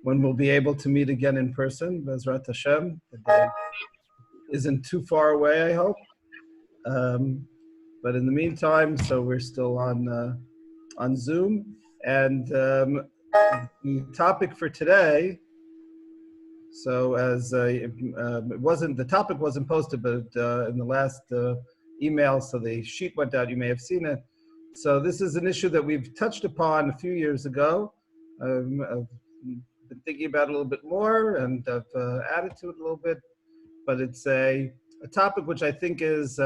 when we'll be able to meet again in person. Bezrat Hashem. The day isn't too far away, I hope. But in the meantime, so we're still on Zoom, and the topic for today. So as the topic wasn't posted, but in the last email, so the sheet went out. You may have seen it. So this is an issue that we've touched upon a few years ago. I've been thinking about it a little bit more, and I've added to it a little bit. But it's a topic which I think is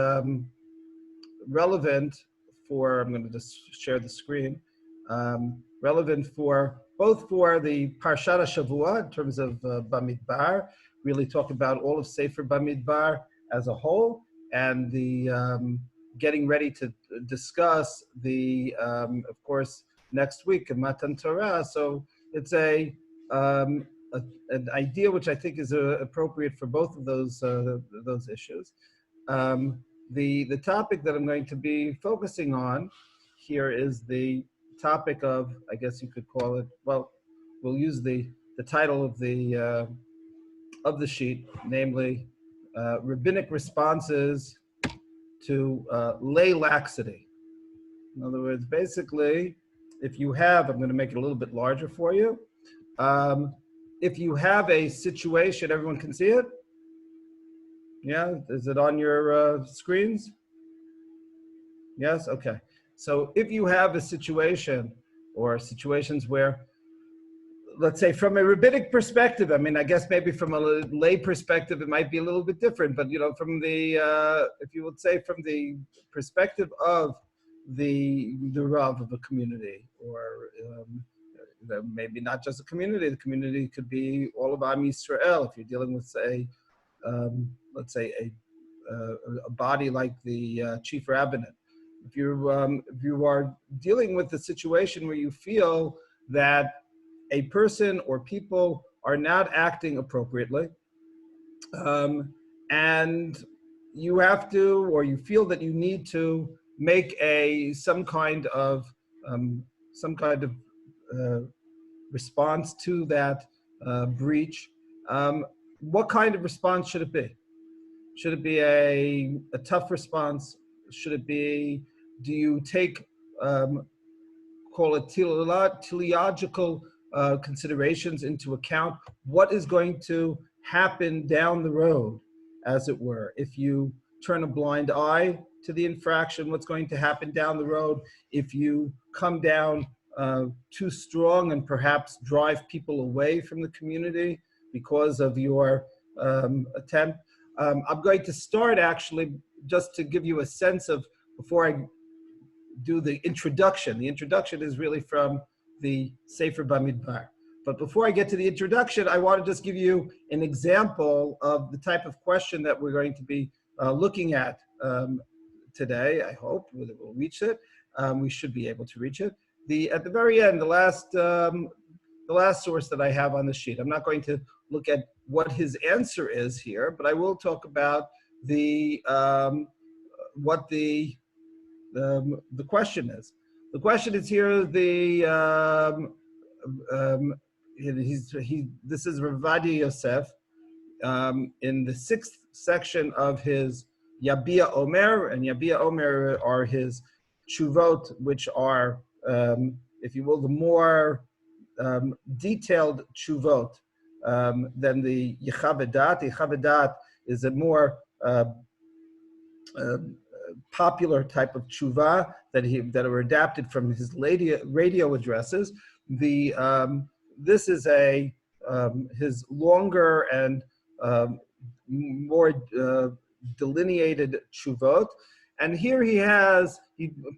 relevant for. I'm going to just share the screen. Relevant for both for the Parshat Shavua in terms of Bamidbar, really talk about all of Sefer Bamidbar as a whole, and the getting ready to discuss the, of course, next week in Matan Torah. So it's an idea which I think is appropriate for both of those issues. The topic that I'm going to be focusing on here is the topic of, I guess you could call it, well, we'll use the title of the sheet, namely rabbinic responses to lay laxity. In other words, basically, if you have, I'm going to make it a little bit larger for you. If you have a situation, everyone can see it? Yeah, is it on your screens? Yes, okay. So if you have a situation or situations where, let's say from a rabbinic perspective, I mean, I guess maybe from a lay perspective, it might be a little bit different, but from the, if you would say from the perspective of the Rav of a community, or maybe not just a community, the community could be all of Am Yisrael. If you're dealing with, say, let's say a body like the chief rabbinate. If you are dealing with a situation where you feel that a person or people are not acting appropriately, and you have to, or you feel that you need to make some kind of response to that breach, what kind of response should it be? Should it be a tough response? Should it be, do you take, call it teleological considerations into account? What is going to happen down the road, as it were? If you turn a blind eye to the infraction, what's going to happen down the road? If you come down too strong and perhaps drive people away from the community because of your attempt. I'm going to start actually just to give you a sense of, before I do the introduction. The introduction is really from the Sefer Bamidbar. But before I get to the introduction, I want to just give you an example of the type of question that we're going to be looking at today. I hope we'll reach it. We should be able to reach it. At the very end, the last source that I have on the sheet, I'm not going to look at what his answer is here, but I will talk about what the question is. The question is here. This is Rabbi Yosef in the 6th section of his Yabia Omer, and Yabia Omer are his tshuvot, which are, if you will, the more detailed tshuvot than the Yechavedat. The Yechavedat is a more popular type of tshuva that are adapted from his radio addresses. This is his longer and more delineated tshuvot. And here he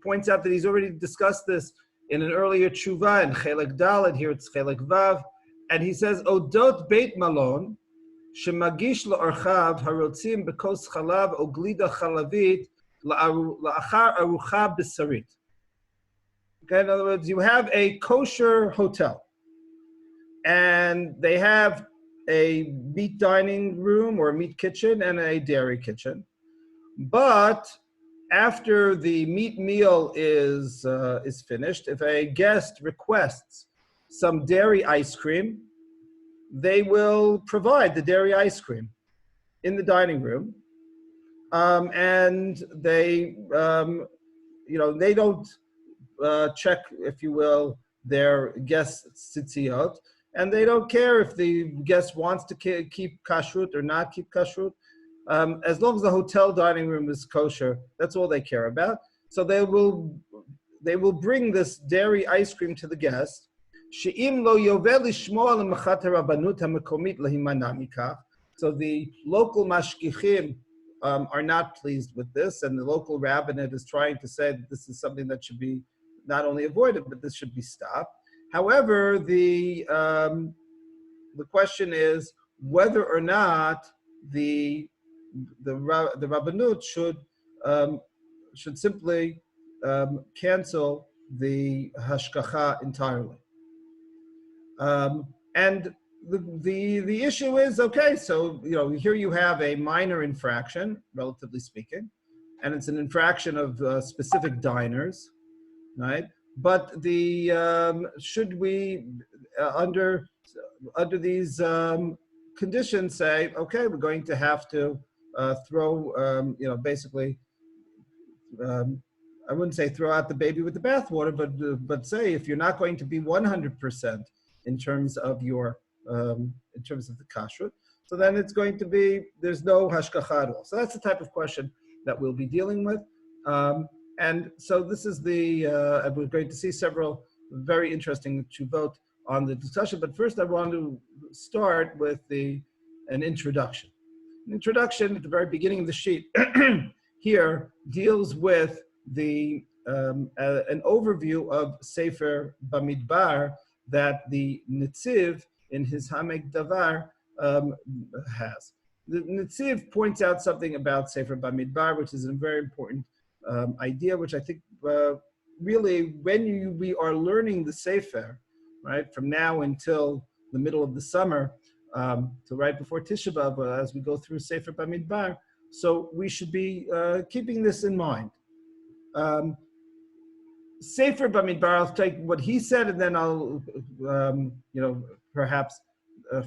points out that he's already discussed this in an earlier tshuva in Chelek Dalet. Here it's Chelek Vav, and he says, "Odot Beit Malon shemagish la'orchav harotzim bekos chalav o glida chalavit la'achar arucha b'sarit." Okay, in other words, you have a kosher hotel, and they have a meat dining room or a meat kitchen and a dairy kitchen, but after the meat meal is finished, if a guest requests some dairy ice cream, they will provide the dairy ice cream in the dining room, and they, they don't check, if you will, their guests' tzitziot, and they don't care if the guest wants to keep kashrut or not keep kashrut. As long as the hotel dining room is kosher, that's all they care about. So they will bring this dairy ice cream to the guest. She'im lo yovel lishmo al machat harabanut hamakomit lahimana mikach. So the local mashgichim are not pleased with this, and the local rabbinate is trying to say that this is something that should be not only avoided, but this should be stopped. However, the question is whether or not the Rabbanut should simply cancel the hashgacha entirely. And the issue is, okay, so here you have a minor infraction, relatively speaking, and it's an infraction of specific diners, right? But should we under these conditions say, okay, we're going to have to throw, basically, I wouldn't say throw out the baby with the bathwater, but say if you're not going to be 100% in terms of your in terms of the kashrut, so then it's going to be there's no hashgacha at all. So that's the type of question that we'll be dealing with, and so this is and we're going to see several very interesting tshuvot on the discussion. But first, I want to start with an introduction. An introduction at the very beginning of the sheet here deals with an overview of Sefer Bamidbar that the Netziv in his Hamek Davar has. The Netziv points out something about Sefer Bamidbar, which is a very important idea, which I think really when we are learning the Sefer, right, from now until the middle of the summer, to right before Tisha B'Av, as we go through Sefer Bamidbar, so we should be keeping this in mind. Sefer Bamidbar, I'll take what he said, and then I'll, perhaps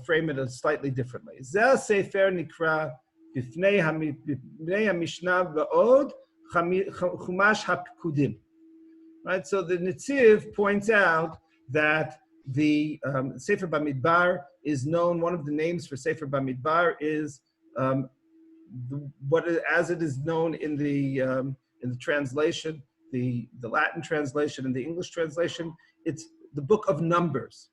frame it slightly differently. Zeh Sefer Nikra Bifnei HaMishnah V'od Chumash HaPikudim. Right, so the Netziv points out that the Sefer Bamidbar is known. One of the names for Sefer Bamidbar is as it is known in the translation, the Latin translation and the English translation. It's the book of Numbers.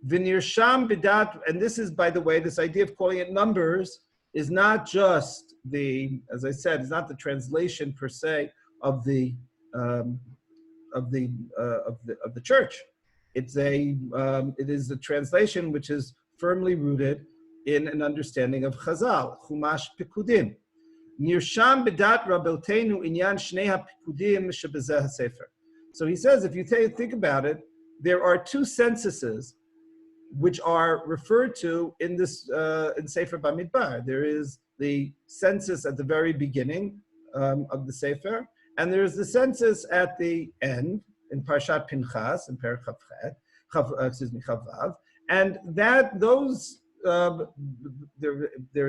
V'nirsham b'dat, and this is, by the way, this idea of calling it Numbers is not just as I said, it's not the translation per se of the church. It is a translation which is firmly rooted in an understanding of Chazal, Chumash Pikudim. Nirsham b'dat Rabbeinu inyan shnei hapikudim shebezeh hasefer. So he says, if you think about it, there are two censuses which are referred to in this in Sefer Bamidbar. There is the census at the very beginning of the Sefer, and there is the census at the end in Parshat Pinchas in Perek Chavav, and there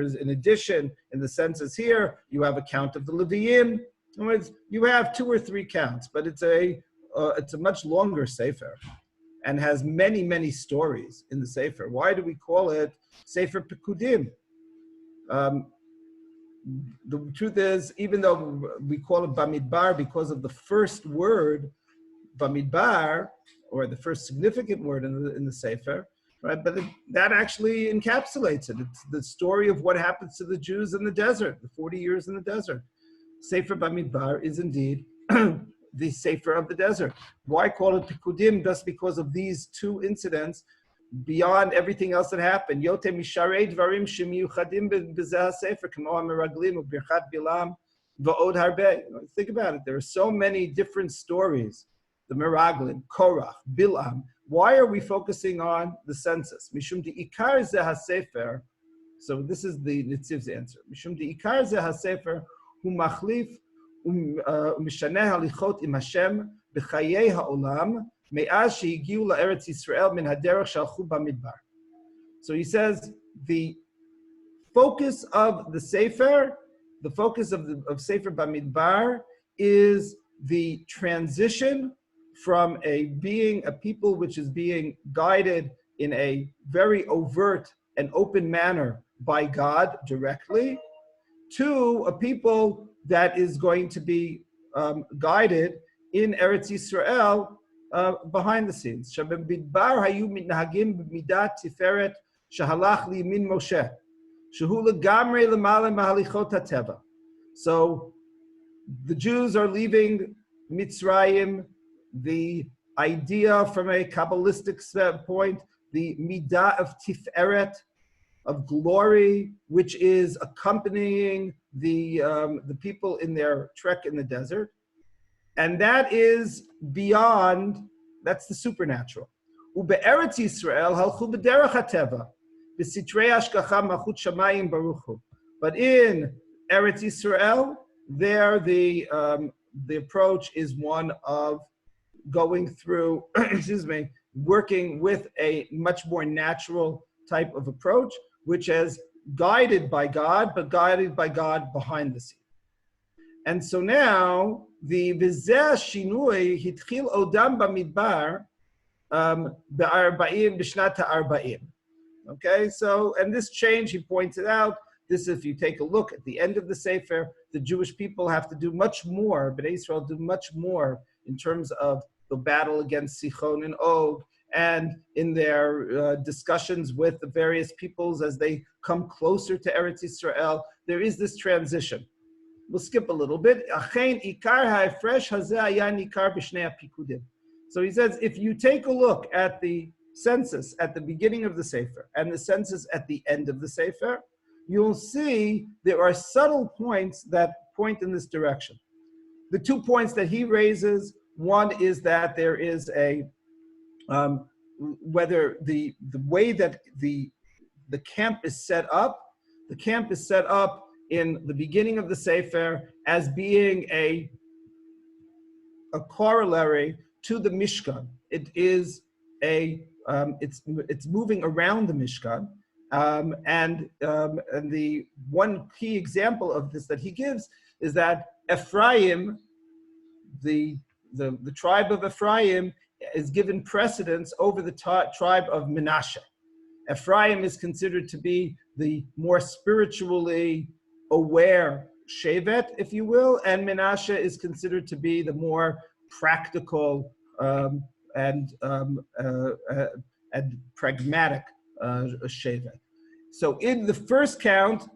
is, in addition, in the census here, you have a count of the Leviim. In other words, you have 2 or 3 counts, but it's a much longer Sefer and has many, many stories in the Sefer. Why do we call it Sefer Pekudim? The truth is, even though we call it Bamidbar because of the first word, Bamidbar, or the first significant word in the Sefer, right? But that actually encapsulates it. It's the story of what happens to the Jews in the desert, the 40 years in the desert. Sefer Bamidbar is indeed the Sefer of the desert. Why call it Pikudim? Just because of these 2 incidents, beyond everything else that happened. Yote misharei dvarim shemiyuchadim b'zeh sefer k'mo hameraglim u'birchat bilam va'od harbe. Think about it. There are so many different stories. The Meraglim, Korach, Bilam. Why are we focusing on the census? Mishum de'ikar zeh hasefer. So this is the Netziv's answer. Mishum de'ikar zeh hasefer hu machlif u'mishaneh halichot im Hashem b'chayei ha'olam me'az shehigiu la'eretz Yisrael min haderech shalchu bamidbar. So he says the focus of the Sefer, the focus of Sefer Bamidbar is the transition from a people which is being guided in a very overt and open manner by God directly, to a people that is going to be guided in Eretz Yisrael behind the scenes. Shabamidbar hayu mitnahagim b'midat tiferet shahalach liyamin Moshe, shehu legamrei lemala mahalichot hateva. So the Jews are leaving Mitzrayim, the idea from a Kabbalistic point, the midah of tiferet, of glory, which is accompanying the people in their trek in the desert. And that is beyond, that's the supernatural. Ube'eretz Yisrael halchu b'derech hateva, b'sitrei hashgacha malchut shamayim baruch hu. But in Eretz Yisrael, there the approach is one of going through, working with a much more natural type of approach, which is guided by God, but guided by God behind the scene. And so now the vizeh shinui hitchil odam bamidbar be'arba'im b'shnat ha'arba'im. Okay, so, and this change, he pointed out, this, if you take a look at the end of the Sefer, the Jewish people have to do much more, Bnei Israel do much more in terms of the battle against Sichon and Og, and in their discussions with the various peoples as they come closer to Eretz Yisrael, there is this transition. We'll skip a little bit. So he says, if you take a look at the census at the beginning of the Sefer and the census at the end of the Sefer, you'll see there are subtle points that point in this direction. The 2 points that he raises, one is that there is a, whether the way that the camp is set up, the camp is set up in the beginning of the Sefer as being a corollary to the Mishkan. It is it's moving around the Mishkan, and the one key example of this that he gives is that Ephraim, the tribe of Ephraim, is given precedence over the tribe of Menashe. Ephraim is considered to be the more spiritually aware shevet, if you will, and Menashe is considered to be the more practical and pragmatic shevet. So in the first count,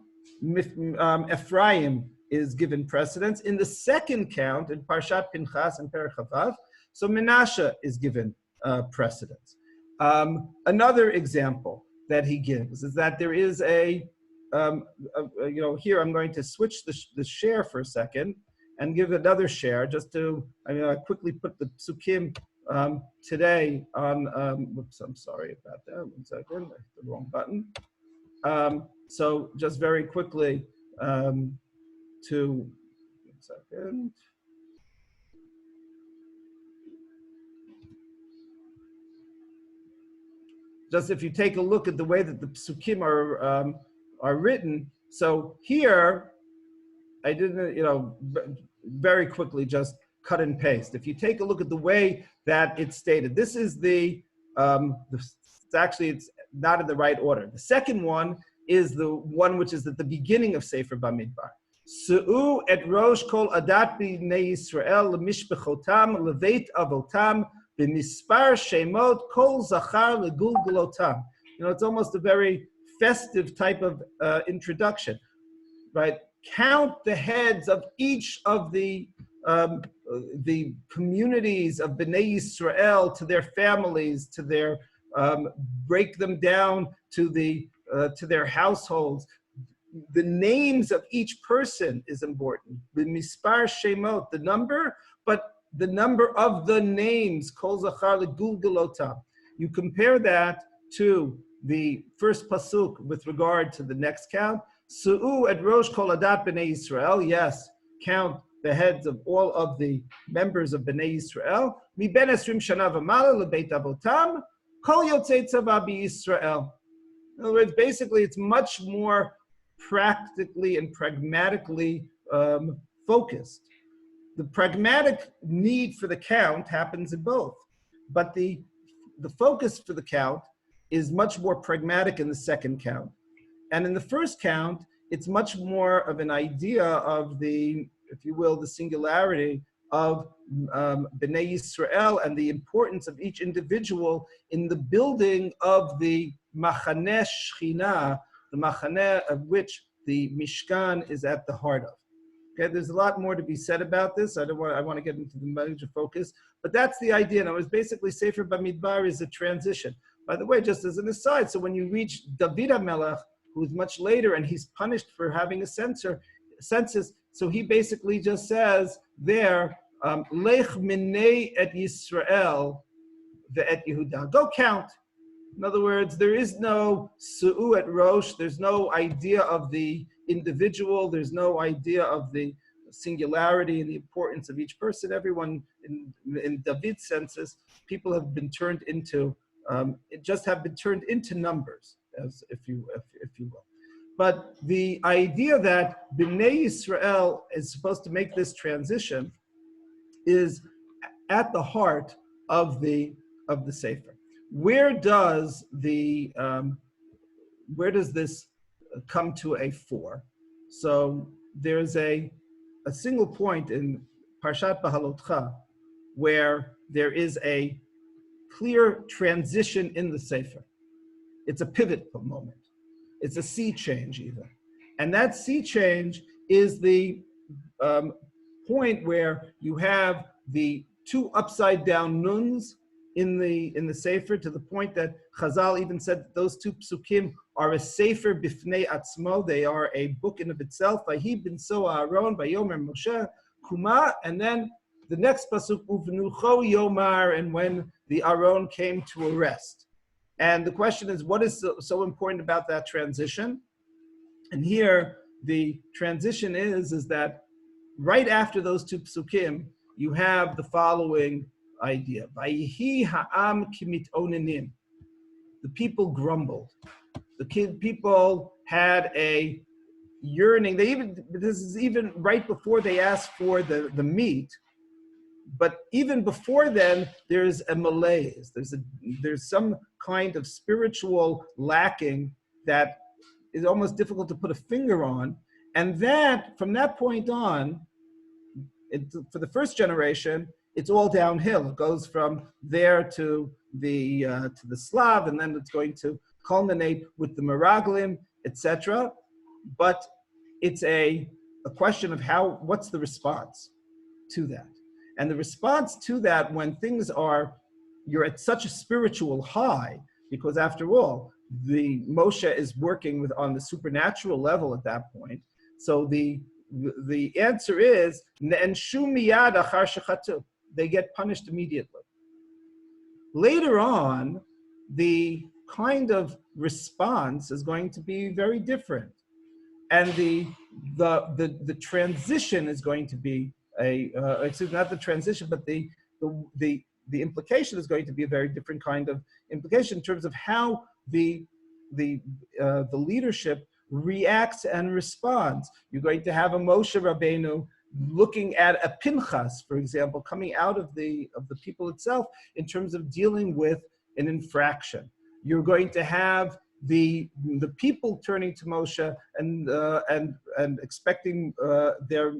Ephraim is given precedence. In the second count, in Parshat Pinchas and Perek Chavav, so Menashe is given precedence. Another example that he gives is that there is here I'm going to switch the share for a second and give another share just to, I quickly put the psukim today on, whoops, I'm sorry about that, 1 second, I hit the wrong button. So just very quickly, 1 second. Just if you take a look at the way that the psukim are written, so here, I didn't, very quickly just cut and paste. If you take a look at the way that it's stated, this is it's not in the right order. The second one is the one which is at the beginning of Sefer Bamidbar. Su'u et rosh kol adat b'nei Yisrael l'mishbechotam leveit avotam b'mispar shemot kol zachar legulgalotam. It's almost a very festive type of introduction, right? Count the heads of each of the communities of Bnei Yisrael to their families, to their break them down to their households. The names of each person is important. The mispar shemot, the number, but the number of the names, kol zachar legulgalotam. You compare that to the first pasuk with regard to the next count. Su'u et rosh kol adat b'nei Yisrael. Yes, count the heads of all of the members of Bnei Yisrael. Mi ben esrim shana v'mala lebeit avotam kol yotzei tzava b'Yisrael. In other words, basically, it's much more practically and pragmatically focused. The pragmatic need for the count happens in both, but the focus for the count is much more pragmatic in the second count. And in the first count, it's much more of an idea of the, if you will, the singularity of Bnei Yisrael and the importance of each individual in the building of the Machaneh Shechina, the Machaneh of which the Mishkan is at the heart of. Okay, there's a lot more to be said about this. I want to get into the major focus, but that's the idea. Now, it's basically Sefer Bamidbar is a transition. By the way, just as an aside, so when you reach David HaMelech, who's much later, and he's punished for having a census, so he basically just says there, Lech minei et Yisrael ve'et Yehuda. Go count. In other words, there is no su'u et rosh, there's no idea of the individual, there's no idea of the singularity and the importance of each person. Everyone in David's census, people have been turned into, have been turned into numbers, as if you will. But the idea that Bnei Yisrael is supposed to make this transition is at the heart of the Sefer. Where does this come to a fore? So there's a single point in Parshat Bahalotcha where there is a clear transition in the Sefer. It's a pivot moment. It's a sea change even. And that sea change is the point where you have the two upside down nuns in the Sefer, to the point that Chazal even said that those two psukim are a Sefer bifnei atzmo. They are a book in of itself. Vahi binso Aaron, vayomer Moshe, Kuma, and then the next pasuk, uvnucho yomar, and when the Aaron came to a rest. And the question is, what is so important about that transition? And here, the transition is that right after those two psukim, you have the following idea. Vayihi ha'am kimit onenim. The people grumbled. The people had a yearning. This is even right before they asked for the meat. But even before then, there's a malaise. There's some kind of spiritual lacking that is almost difficult to put a finger on. And that, from that point on, for the first generation, it's all downhill. It goes from there to the Slav, and then it's going to culminate with the Meraglim, etc. But it's a question of what's the response to that? And the response to that, when you're at such a spiritual high, because after all, the Moshe is working on the supernatural level at that point. So the answer is, they get punished immediately. Later on, the kind of response is going to be very different. And the transition is going to be not the transition, but the implication is going to be a very different kind of implication in terms of how the leadership reacts and responds. You're going to have a Moshe Rabbeinu looking at a Pinchas, for example, coming out of the people itself in terms of dealing with an infraction. You're going to have the people turning to Moshe and expecting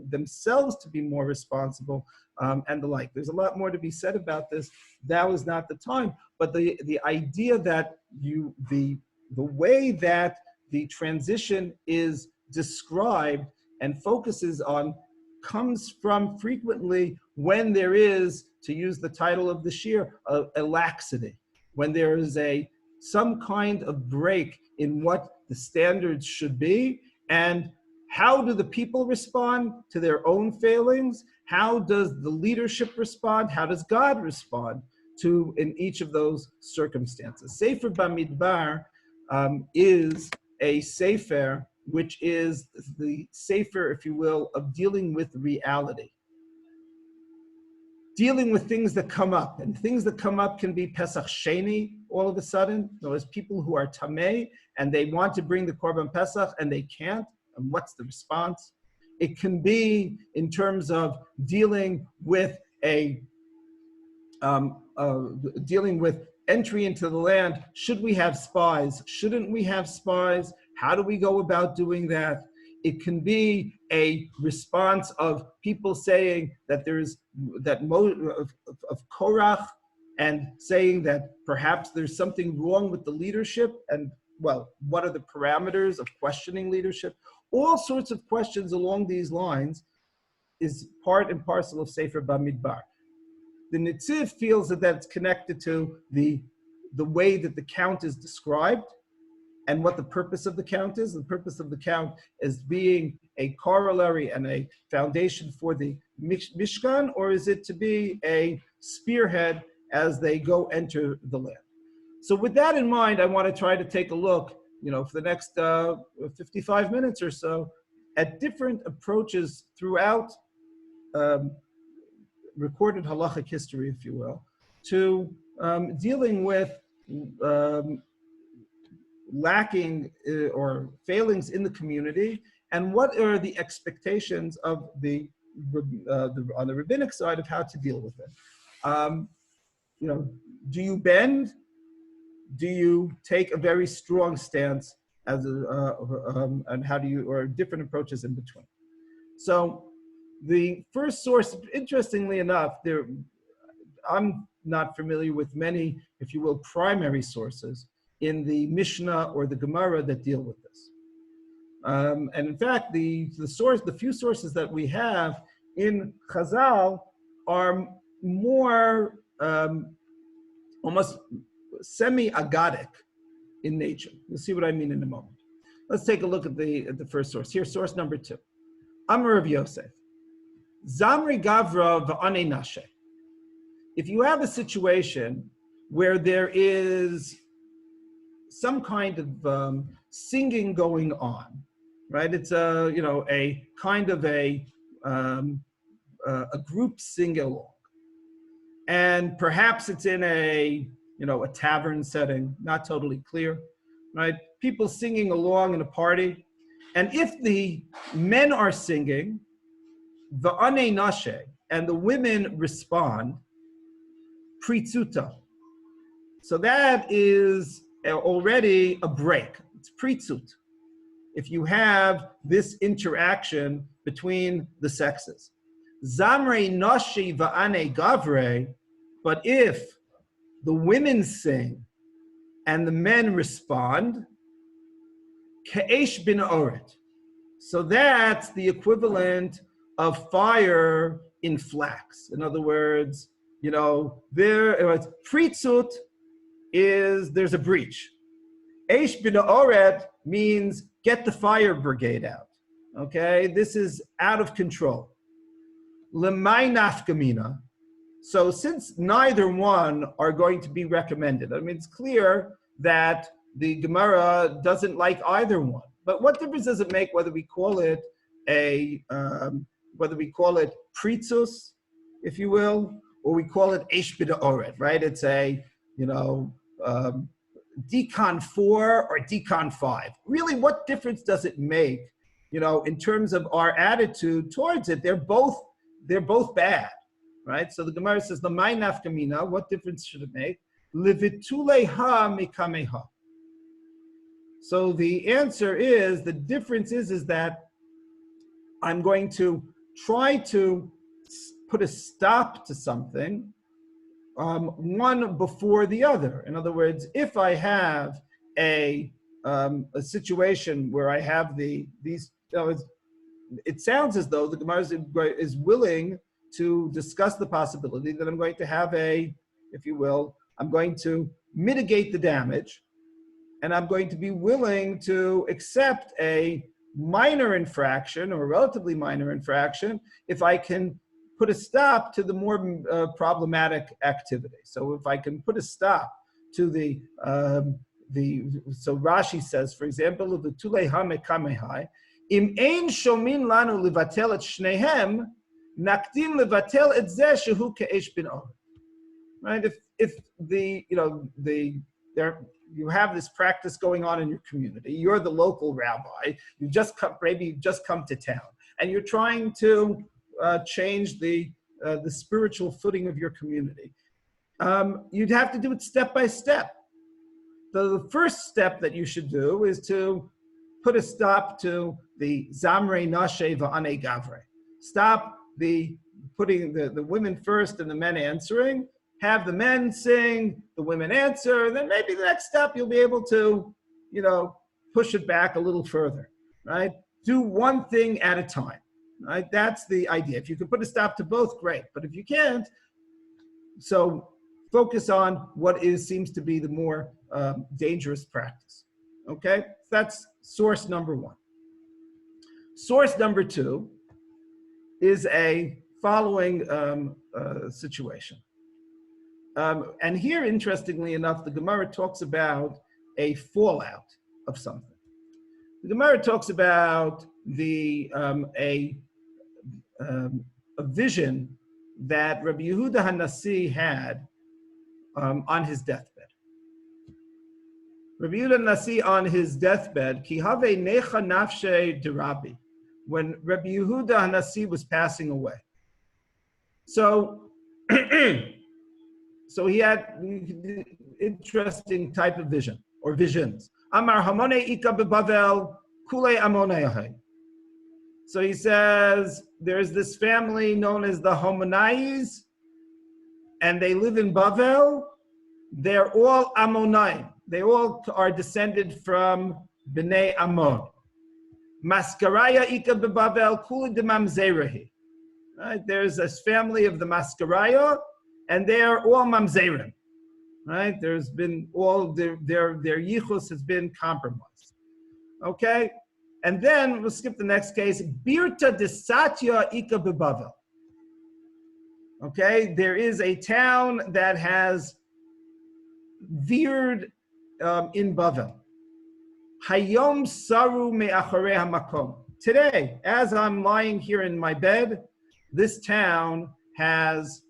themselves to be more responsible and the like. There's a lot more to be said about this. That was not the time, but the idea that the way that the transition is described and focuses on comes from frequently when there is, to use the title of the shir, a laxity, when there is some kind of break in what the standards should be. And how do the people respond to their own failings? How does the leadership respond? How does God respond in each of those circumstances? Sefer Bamidbar is a sefer which is the sefer, if you will, of dealing with reality. Dealing with things that come up. And things that come up can be Pesach Sheni all of a sudden. There's people who are tamei and they want to bring the Korban Pesach and they can't. And what's the response? It can be in terms of dealing with dealing with entry into the land. Should we have spies? Shouldn't we have spies? How do we go about doing that? It can be a response of people saying that there's of Korach, and saying that perhaps there's something wrong with the leadership, and well, what are the parameters of questioning leadership? All sorts of questions along these lines is part and parcel of Sefer Bamidbar. The Netziv feels that that's connected to the way that the count is described and what the purpose of the count is. The purpose of the count is being a corollary and a foundation for the Mishkan, or is it to be a spearhead as they go enter the land? So with that in mind, I want to try to take a look, for the next 55 minutes or so, at different approaches throughout recorded halachic history, if you will, to dealing with lacking or failings in the community, and what are the expectations of on the rabbinic side of how to deal with it. Do you bend? Do you take a very strong stance and how do you, or different approaches in between? So the first source, interestingly enough, I'm not familiar with many, if you will, primary sources in the Mishnah or the Gemara that deal with this. And in fact, the few sources that we have in Chazal are more almost semi-agadic in nature. You'll see what I mean in a moment. Let's take a look at the first source. Here's source number 2. Amar of Yosef. Zamri Gavra v'ane nashe. If you have a situation where there is some kind of singing going on, right? It's a kind of a group sing-along, and perhaps it's in a tavern setting, not totally clear, right? People singing along in a party, and if the men are singing, v'ane nashe, and the women respond, pritzuta. So that is already a break. It's pritzut. If you have this interaction between the sexes. Zamre nashi va'ane gavre, but if the women sing and the men respond, ke'esh bin oret. So that's the equivalent of fire in flax. In other words, pritzut is there's a breach. Eish bin oret means get the fire brigade out. Okay, this is out of control. Lemay nafkamina. So since neither one are going to be recommended, I mean, it's clear that the Gemara doesn't like either one. But what difference does it make whether we call it pritzus, if you will, or we call it eish b'da oret, right? It's a decon 4 or decon 5. Really, what difference does it make? In terms of our attitude towards it, they're both bad, right? So the Gemara says, "L'may nafkamina." What difference should it make? Livituleha mikameha. So the answer is, the difference is that I'm going to try to put a stop to something, one before the other. In other words, if I have a situation where I have these, it sounds as though the Gemara is willing to discuss the possibility that I'm going to have if you will, I'm going to mitigate the damage, and I'm going to be willing to accept a minor infraction or a relatively minor infraction if I can put a stop to the more problematic activity. So if I can put a stop to so Rashi says, for example, the tuleha mekamehai, im ein shomin lanu levatel et shnehem, nakdim levatel et zeh shehu ke'esh bin or. Right? If the you have this practice going on in your community. You're the local rabbi. Maybe you've just come to town, and you're trying to change the spiritual footing of your community. You'd have to do it step by step. The first step that you should do is to put a stop to the Zamre Nashe Va'ane Gavre. Stop putting the women first and the men answering. Have the men sing, the women answer, then maybe the next step you'll be able to, push it back a little further, right? Do one thing at a time, right? That's the idea. If you can put a stop to both, great. But if you can't, so focus on what seems to be the more dangerous practice, okay? That's source number one. Source number two is a following situation. And here, interestingly enough, the Gemara talks about a fallout of something. The Gemara talks about a vision that Rabbi Yehuda HaNasi had on his deathbed. Rabbi Yehuda HaNasi on his deathbed, Ki have necha nafshe de Rabbi, when Rabbi Yehuda HaNasi was passing away. So, so he had interesting type of vision or visions. Amar hamone ika bebavel kule amonei. So he says there's this family known as the Homonais, and they live in Bavel. They're all Ammonite. They all are descended from Bnei Ammon. Maskaraya ika bebavel kule de mamzerahi. Right? There's this family of the Maskaraya, and they're all mamzerim, right? There's been all their yichus has been compromised. Okay, and then we'll skip the next case. Birta de Satya ika bebavel. Okay, there is a town that has veered in Bavel. Hayom saru me'acharei hamakom. Today, as I'm lying here in my bed, this town has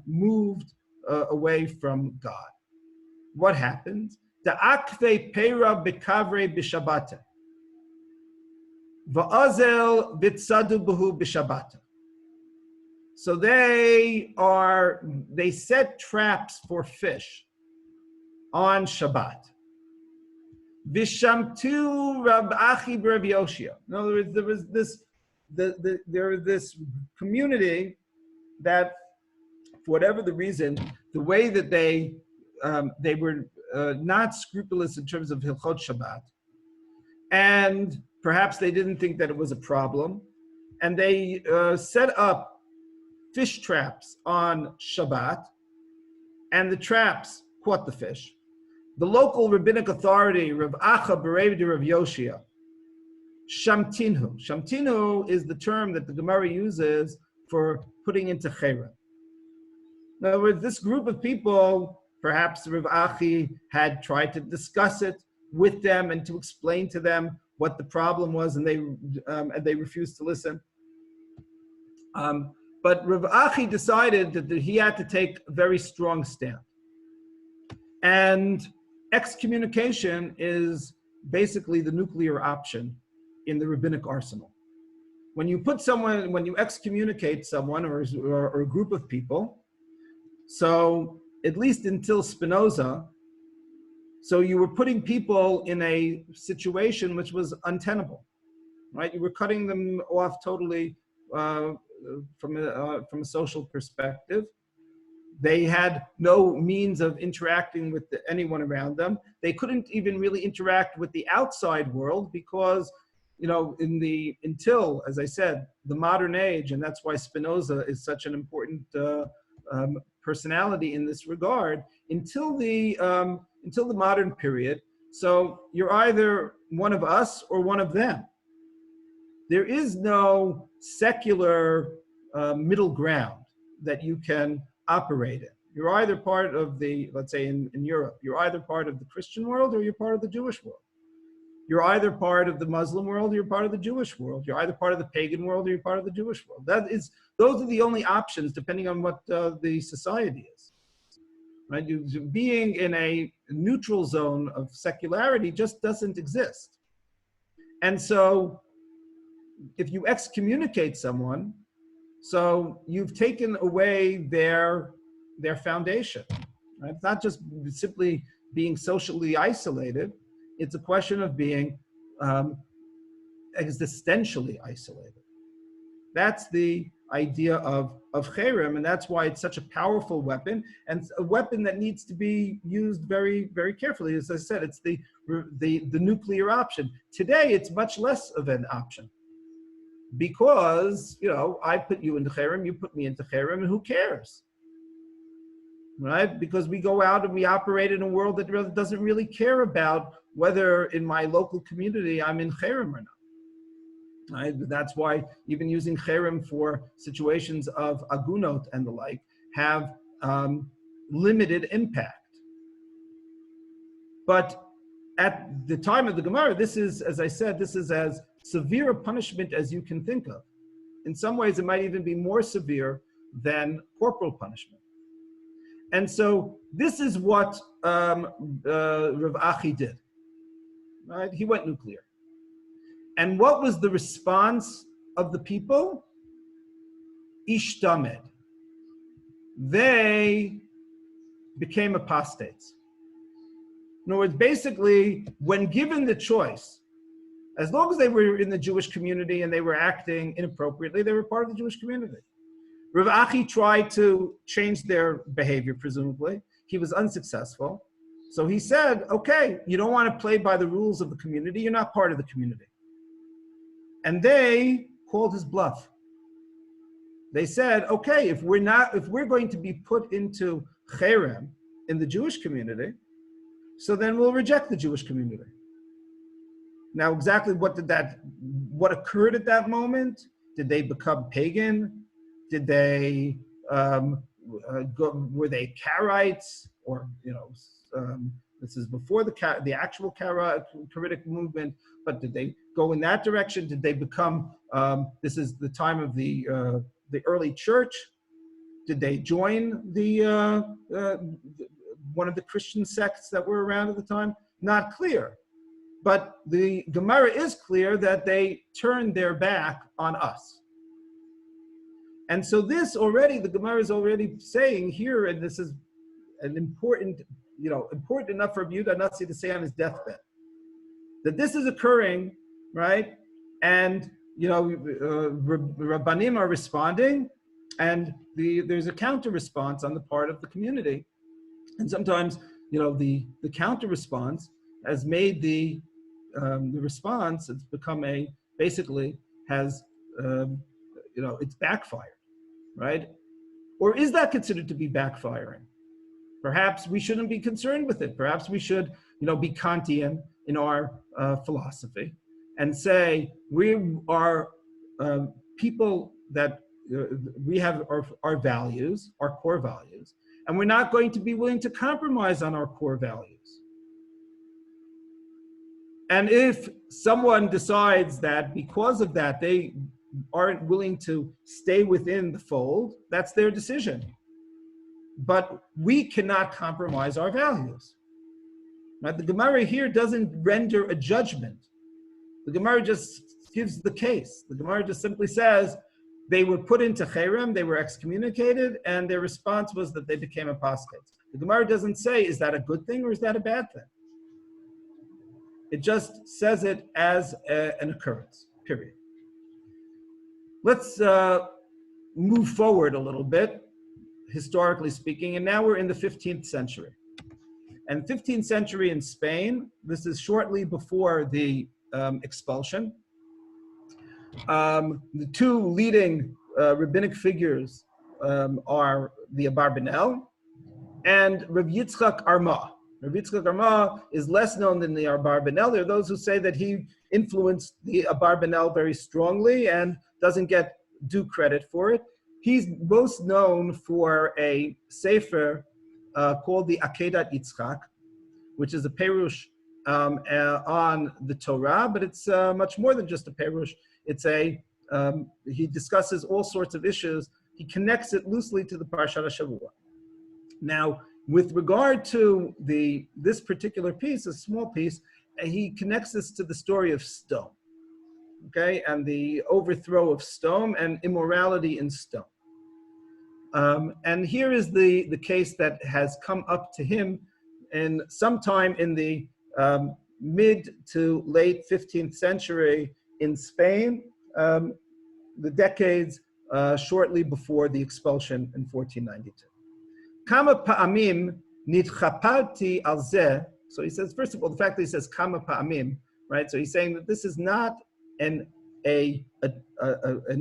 moved away from God. What happened? Da'akve pera bekavre b'shabata. Va'azel bitsadu b'hu b'shabata. So they set traps for fish on Shabbat. Vishamtu Rab Achi Rabbi Yoshia. In other words, there was this community that, for whatever the reason, the way that they were not scrupulous in terms of Hilchot Shabbat, and perhaps they didn't think that it was a problem, and they set up fish traps on Shabbat, and the traps caught the fish. The local rabbinic authority, Rav Acha Berev de Rav Yoshia, Shamtinhu. Shamtinhu is the term that the Gemara uses for putting into chayra. In other words, this group of people, perhaps Rav Achi had tried to discuss it with them and to explain to them what the problem was, and they refused to listen. But Rav Achi decided that he had to take a very strong stand. And excommunication is basically the nuclear option in the rabbinic arsenal. When you excommunicate someone or a group of people, so at least until Spinoza, so you were putting people in a situation which was untenable, right? You were cutting them off totally from a social perspective. They had no means of interacting with anyone around them. They couldn't even really interact with the outside world because, until, as I said, the modern age, and that's why Spinoza is such an important personality in this regard, until the modern period. So you're either one of us or one of them. There is no secular middle ground that you can operate in. You're either part of let's say in Europe, you're either part of the Christian world or you're part of the Jewish world. You're either part of the Muslim world or you're part of the Jewish world. You're either part of the pagan world or you're part of the Jewish world. Those are the only options depending on what the society is. right? Being in a neutral zone of secularity just doesn't exist. And so if you excommunicate someone, so you've taken away their foundation, right? It's not just simply being socially isolated. It's a question of being existentially isolated. That's the idea of cherem, and that's why it's such a powerful weapon, and a weapon that needs to be used very, very carefully. As I said, it's the nuclear option. Today, it's much less of an option because, you know, I put you into cherem, you put me into cherem, and who cares? Right? Because we go out and we operate in a world that really doesn't really care about whether in my local community I'm in cherem or not. Right? That's why even using cherem for situations of agunot and the like have limited impact. But at the time of the Gemara, this is, as I said, this is as severe a punishment as you can think of. In some ways, it might even be more severe than corporal punishment. And so this is what Rav Achi did. Right? He went nuclear. And what was the response of the people? Ishtamed. They became apostates. In other words, basically, when given the choice, as long as they were in the Jewish community and they were acting inappropriately, they were part of the Jewish community. Rav Achi tried to change their behavior, presumably. He was unsuccessful. So he said, okay, you don't want to play by the rules of the community, you're not part of the community. And they called his bluff. They said, okay, if we're going to be put into cherem in the Jewish community, so then we'll reject the Jewish community. Now, exactly what occurred at that moment? Did they become pagan? Did they were they Karaites, or this is before the actual Karaite movement? But did they go in that direction? Did they become? This is the time of the early church. Did they join one of the Christian sects that were around at the time? Not clear. But the Gemara is clear that they turned their back on us. And so this already, the Gemara is already saying here, and this is an important enough for Yehuda Nasi to say on his deathbed, that this is occurring, right? And, Rabbanim are responding, and there's a counter response on the part of the community. And sometimes, the counter response has made the response, it's become it's backfired, right? Or is that considered to be backfiring? Perhaps we shouldn't be concerned with it. Perhaps we should, be Kantian in our philosophy and say we are people that we have our values, our core values, and we're not going to be willing to compromise on our core values. And if someone decides that because of that they aren't willing to stay within the fold, that's their decision. But we cannot compromise our values. Right? The Gemara here doesn't render a judgment. The Gemara just gives the case. The Gemara just simply says they were put into cherem, they were excommunicated, and their response was that they became apostates. The Gemara doesn't say, is that a good thing or is that a bad thing? It just says it as an occurrence, period. Let's move forward a little bit, historically speaking, and now we're in the 15th century. And 15th century in Spain, this is shortly before the expulsion. The two leading rabbinic figures are the Abarbanel and Rabbi Yitzchak Arma. Rabbi Yitzchak Arma is less known than the Abarbanel. There are those who say that he influenced the Abarbanel very strongly and doesn't get due credit for it. He's most known for a sefer called the Akedat Yitzchak, which is a perush on the Torah, but it's much more than just a perush. It's he discusses all sorts of issues. He connects it loosely to the Parashat HaShavua. Now, With regard to this particular piece, a small piece, he connects this to the story of Sodom, okay, and the overthrow of Sodom and immorality in Sodom. And here is the case that has come up to him in sometime in the mid to late 15th century in Spain, the decades shortly before the expulsion in 1492. Kama pa'amim nitchapalti al zeh. So he says, first of all, the fact that he says kama pa'amim, right? So he's saying that this is not an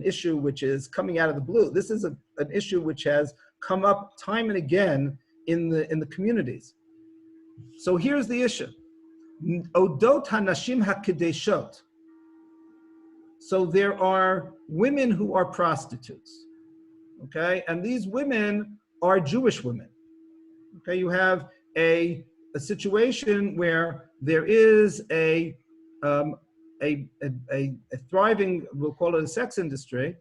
issue which is coming out of the blue. This is an issue which has come up time and again in the communities. So here's the issue. Odot hanashim hakedeshot. So there are women who are prostitutes, okay? And these women are Jewish women, okay? You have a situation where there is a thriving, we'll call it a sex industry,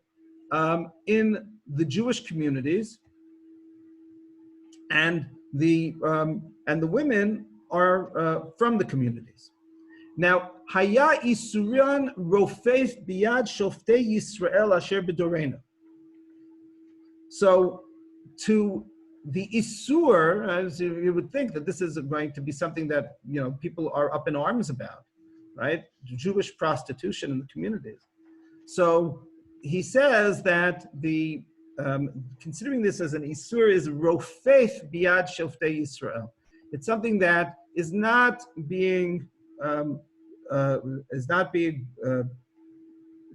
in the Jewish communities, and the women are from the communities. Now, Haya Isuran Rofef Biad Shoftei Yisrael Asher B'Dorena. So, to the Isur, as you would think that this is going to be something that people are up in arms about, right? Jewish prostitution in the communities. So he says that the considering this as an Isur is Rofef Biad Shoftei Yisrael. It's something that is not being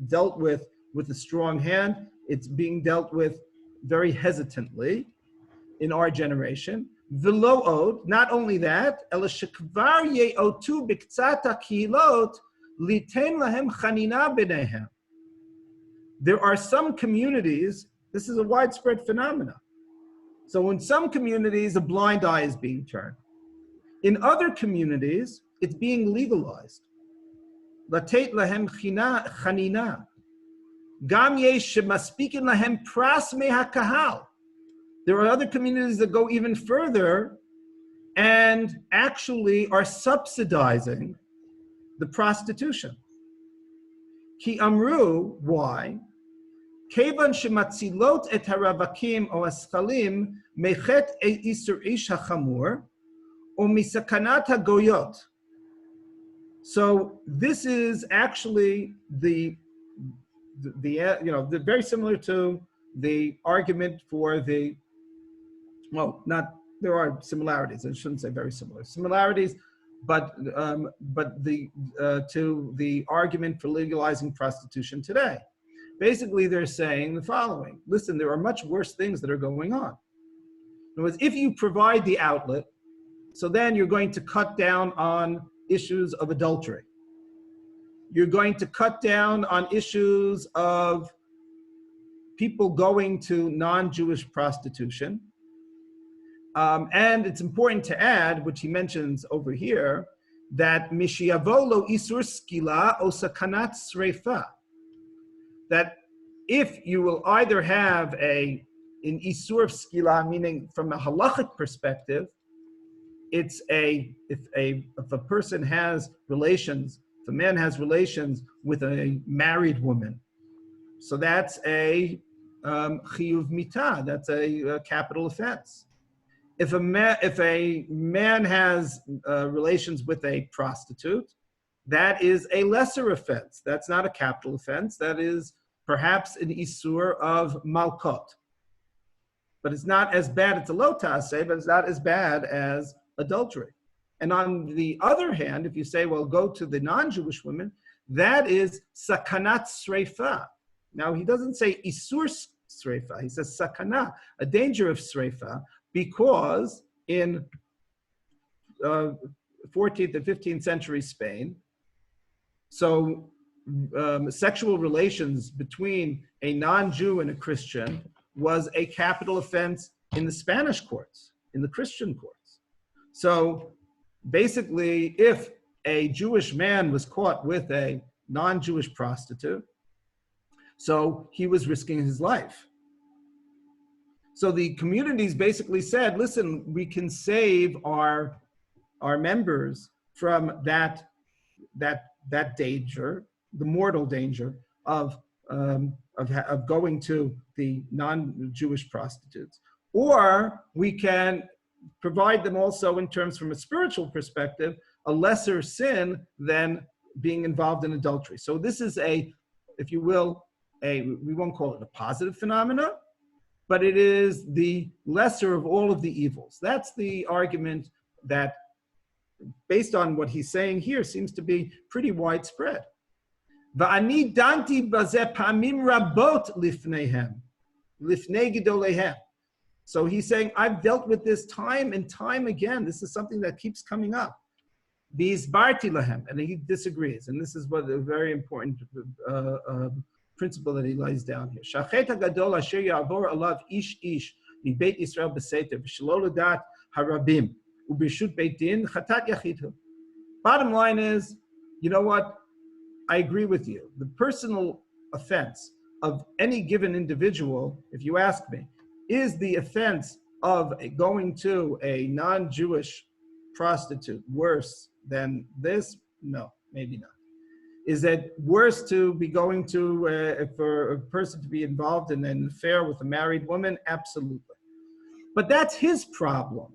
dealt with a strong hand. It's being dealt with very hesitantly in our generation. V'lo od, not only that, ela shekvar ye'otu b'ktzat ha'kehilot liten lahem chanina b'neihem. There are some communities, this is a widespread phenomenon. So in some communities, a blind eye is being turned. In other communities, it's being legalized. Latet lahem chanina. Gam yesh shemaspikin lahem pras mehakahal. There are other communities that go even further and actually are subsidizing the prostitution. Ki amru, why? Kevan shematzilot et haravakim o aschalim mechet isur ish hachamur o misakanat hagoyot. So this is actually the very similar to the argument for the, well, not, there are similarities. I shouldn't say very similar similarities, but to the argument for legalizing prostitution today. Basically, they're saying the following: listen, there are much worse things that are going on. In other words, if you provide the outlet, so then you're going to cut down on issues of adultery. You're going to cut down on issues of people going to non-Jewish prostitution. And it's important to add, which he mentions over here, that mishiavolo isur skila o sakanat sreifa. That if you will either have an isur of skila, meaning from a halachic perspective, it's if a person has relations, if a man has relations with a married woman, so that's a chiyuv mitah, that's a capital offense. If a man has relations with a prostitute, that is a lesser offense. That's not a capital offense. That is perhaps an isur of malkot. But it's not as bad, it's a lo ta'aseh, but it's not as bad as adultery. And on the other hand, if you say, well, go to the non-Jewish women, that is sakanat sreifa. Now, he doesn't say isur sreifa, he says sakana, a danger of sreifa, because in 14th and 15th century Spain, so sexual relations between a non-Jew and a Christian was a capital offense in the Spanish courts, in the Christian courts. So basically, if a Jewish man was caught with a non-Jewish prostitute, so he was risking his life. So the communities basically said, listen, we can save our members from that danger, the mortal danger of going to the non-Jewish prostitutes, or we can provide them also in terms from a spiritual perspective a lesser sin than being involved in adultery. So this is a, if you will, we won't call it a positive phenomena, but it is the lesser of all of the evils. That's the argument that, based on what he's saying here, seems to be pretty widespread. Va'ani danti bazeh pamim rabot lifneihem, lifnei gedoleihem. So he's saying, I've dealt with this time and time again. This is something that keeps coming up. V'izbarti lahem, and he disagrees. And this is what a very important principle that he lays down here. Shachet hagadol asher ya'avor alav ish mibeit Yisrael b'seter v'shelo l'dat harabim u'b'reshut beit din chatat yachidhu. Bottom line is, you know what? I agree with you. The personal offense of any given individual, if you ask me, is the offense of going to a non-Jewish prostitute worse than this? No, maybe not. Is it worse to be going to, for a person to be involved in an affair with a married woman? Absolutely. But that's his problem.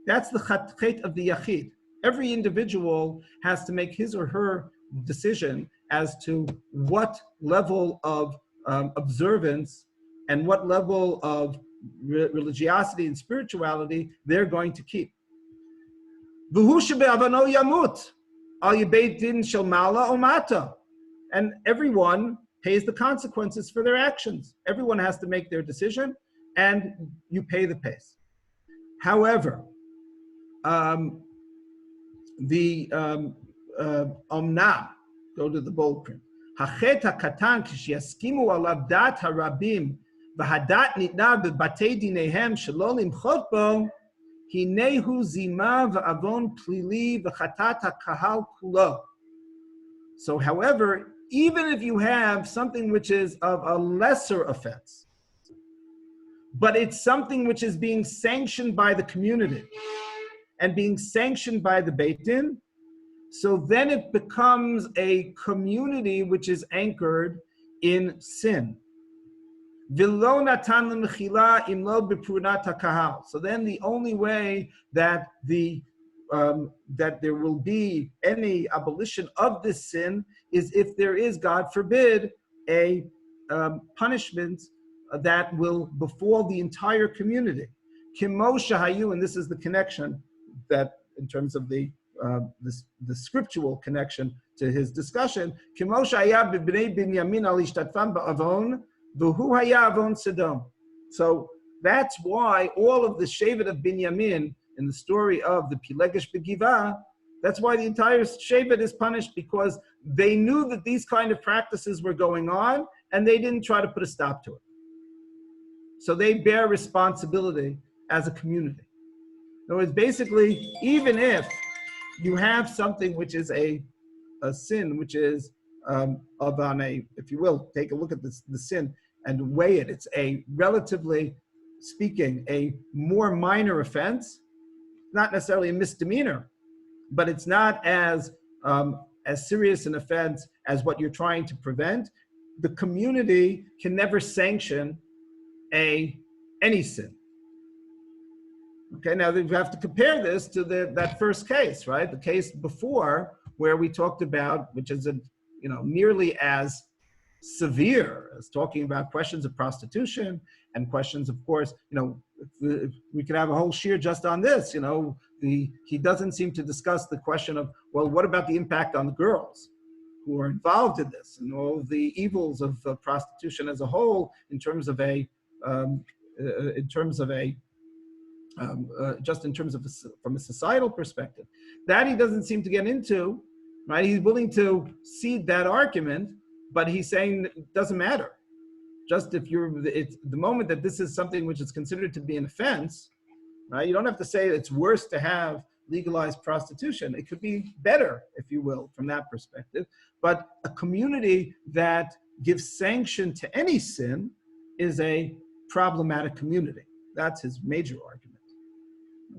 That's the chet of the yachid. Every individual has to make his or her decision as to what level of observance and what level of religiosity and spirituality they're going to keep. And everyone pays the consequences for their actions. Everyone has to make their decision, and you pay the price. However, omnam, go to the bold print. Hachet hakatan kishiyaskimu alav dat harabim v'hadat nitna b'batei dinehem shelo limchot bo hinehu zima v'avon plili v'chatat hakahal kulo. So, however, even if you have something which is of a lesser offense, but it's something which is being sanctioned by the community and being sanctioned by the Beit Din, so then it becomes a community which is anchored in sin. So then the only way that that there will be any abolition of this sin is if there is, God forbid, a punishment that will befall the entire community. And this is the connection that, in terms of the scriptural connection to his discussion. So that's why all of the Shevet of Binyamin in the story of the Pilegesh Begivah, that's why the entire Shevet is punished, because they knew that these kind of practices were going on and they didn't try to put a stop to it. So they bear responsibility as a community. In other words, basically, even if you have something which is a sin, which is if you will, take a look at the sin and weigh it. It's a, relatively speaking, a more minor offense, not necessarily a misdemeanor, but it's not as serious an offense as what you're trying to prevent. The community can never sanction any sin. Okay, now we have to compare this to that first case, right? The case before, where we talked about, which isn't nearly as severe, as talking about questions of prostitution and questions, of course, we could have a whole shiur just on this. He doesn't seem to discuss the question of, well, what about the impact on the girls who are involved in this and all the evils of prostitution as a whole, from a societal perspective. That he doesn't seem to get into, right? He's willing to cede that argument, but he's saying it doesn't matter. Just it's the moment that this is something which is considered to be an offense, right? You don't have to say it's worse to have legalized prostitution. It could be better, if you will, from that perspective. But a community that gives sanction to any sin is a problematic community. That's his major argument.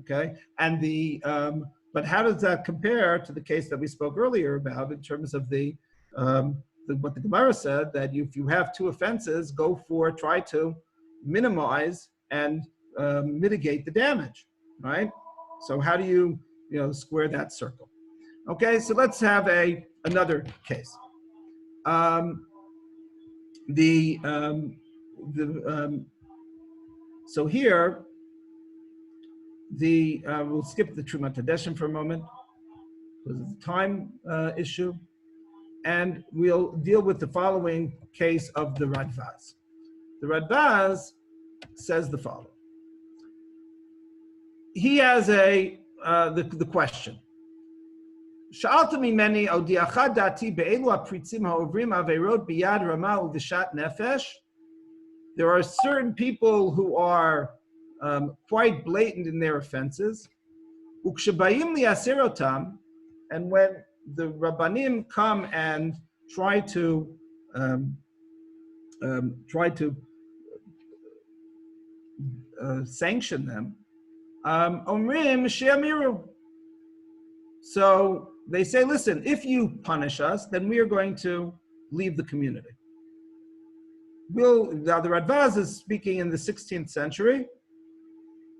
Okay, and but how does that compare to the case that we spoke earlier about in terms of what the Gemara said, that if you have two offenses, try to minimize and mitigate the damage, right? So how do you square that circle? Okay, so let's have another case. So here, we'll skip the Trumat Hadeshim for a moment because of the time issue, and we'll deal with the following case of the Radvaz. The Radvaz says the following. He has the question. Sha'alta mimeni odiacha dati be'elu apritzim ha'ovrim averot biyad rama u'vishat nefesh. There are certain people who are quite blatant in their offenses. Ukshabayim liyaserotam, and when the Rabbanim come and try to sanction them, omrim she'amiru. So they say, listen, if you punish us, then we are going to leave the community. Now the Radvaz is speaking in the 16th century,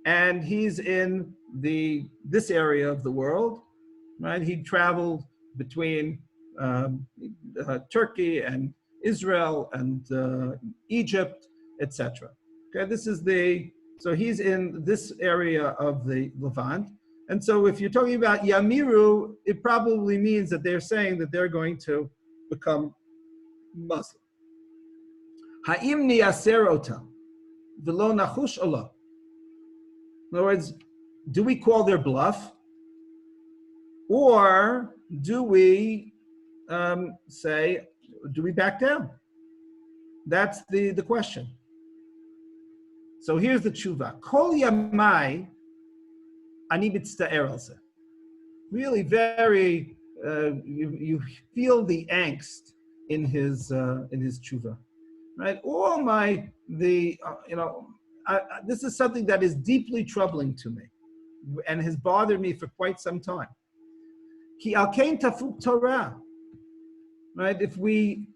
and he's in this area of the world, right? He traveled between Turkey and Israel and Egypt, etc. Okay, so he's in this area of the Levant. And so if you're talking about Yamiru, it probably means that they're saying that they're going to become Muslim. Ha'im niyaser otam v'lo nachush olah. In other words, do we call their bluff? Or do we do we back down? That's the question. So here's the tshuva. Kol yamai ani mitzta'er al zeh. Really very, you feel the angst in his tshuva, right? This is something that is deeply troubling to me and has bothered me for quite some time. Ki al kein tafuk Torah, right? If we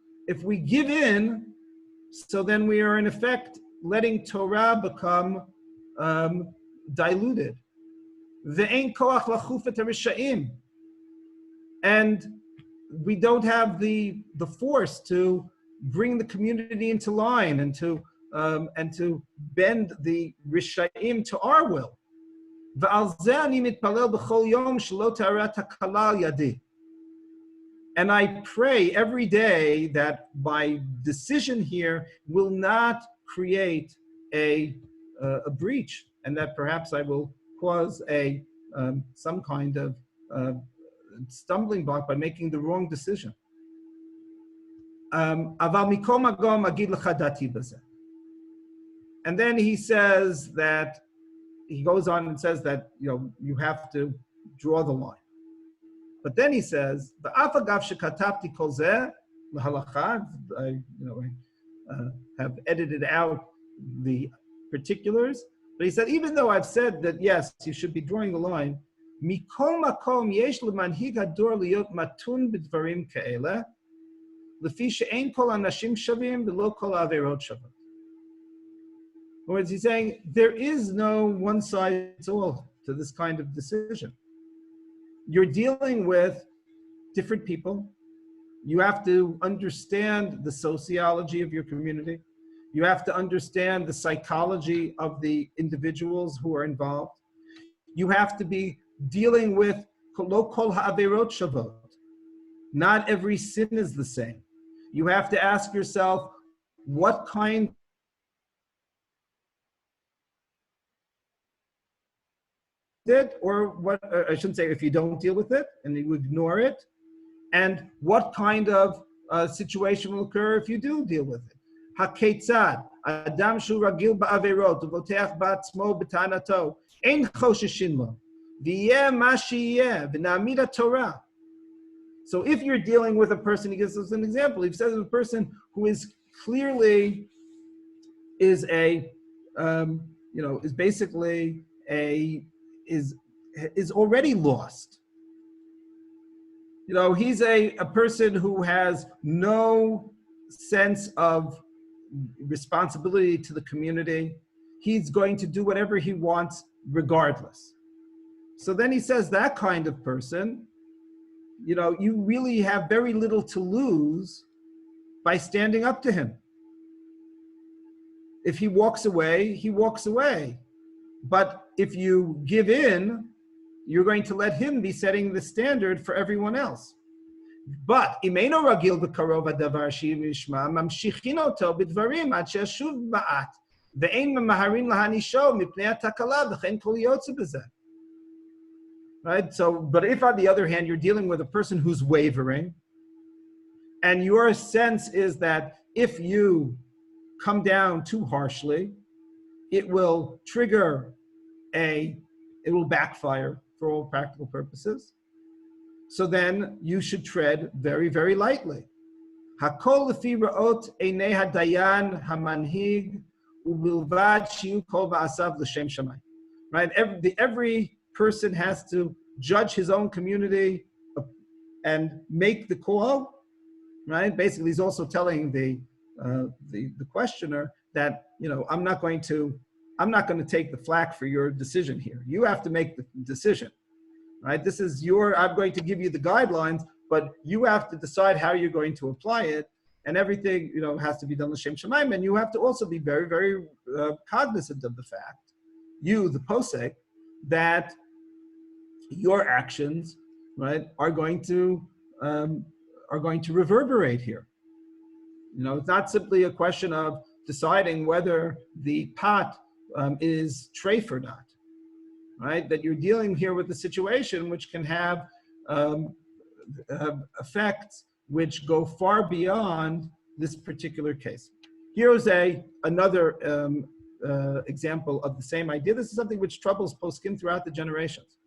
give in, so then we are in effect letting Torah become diluted. Ve'ein koach lachuf et harisha'im, and we don't have the force to bring the community into line and to bend the risha'im to our will. And I pray every day that my decision here will not create a breach, and that perhaps I will cause some kind of stumbling block by making the wrong decision. And then he says that, he goes on and says that you have to draw the line. But then he says, I have edited out the particulars, but he said, even though I've said that yes, you should be drawing the line, mikol makom yesh lemanhig hador liot matun b'dvarim ka'ele, lefi she'ein kol anashim shavim v'lo kol averot shavot. In other words, he's saying there is no one size fits all to this kind of decision. You're dealing with different people. You have to understand the sociology of your community. You have to understand the psychology of the individuals who are involved. You have to be dealing with lo kol ha'averot shavot. Not every sin is the same. You have to ask yourself, what kind it, or what, I shouldn't say if you don't deal with it and you ignore it, and what kind of situation will occur if you do deal with it. Haketzad, Adam shu ragil ba'averot, uvoteach ba'atzmo b'tanato, ein choshishin lo, v'yeh ma sheyeh, v'na'amid Torah. So if you're dealing with a person, he gives us an example. He says a person who is clearly is a is basically is already lost. He's a person who has no sense of responsibility to the community. He's going to do whatever he wants regardless. So then he says that kind of person, you really have very little to lose by standing up to him. If he walks away, he walks away. But if you give in, you're going to let him be setting the standard for everyone else. But imeno ragil b'karov hadavar sheyishma mamshichin oto b'dvarim ad she'ashuv ma'at ve'ein mamaharin lahanisho mipnei hatakala v'chein kol yotze b'zeh. Right? So, but if on the other hand, you're dealing with a person who's wavering, and your sense is that if you come down too harshly, it will trigger it will backfire for all practical purposes. So then you should tread very, very lightly. Hakol lefi ra'ot einei hadayan hamanhig ubilvad shiu kol va'asav l'shem shamayim. Right? Every person has to judge his own community and make the call. Right? Basically, he's also telling the questioner that I'm not going to take the flak for your decision here. You have to make the decision. Right? This is I'm going to give you the guidelines, but you have to decide how you're going to apply it, and everything, has to be done l'shem shamayim, and you have to also be very, very cognizant of the fact, you, the posek, that your actions, right, are going to reverberate here. It's not simply a question of deciding whether the pot is treif or not. Right, that you're dealing here with a situation which can have effects which go far beyond this particular case. Here's another example of the same idea. This is something which troubles poskim throughout the generations.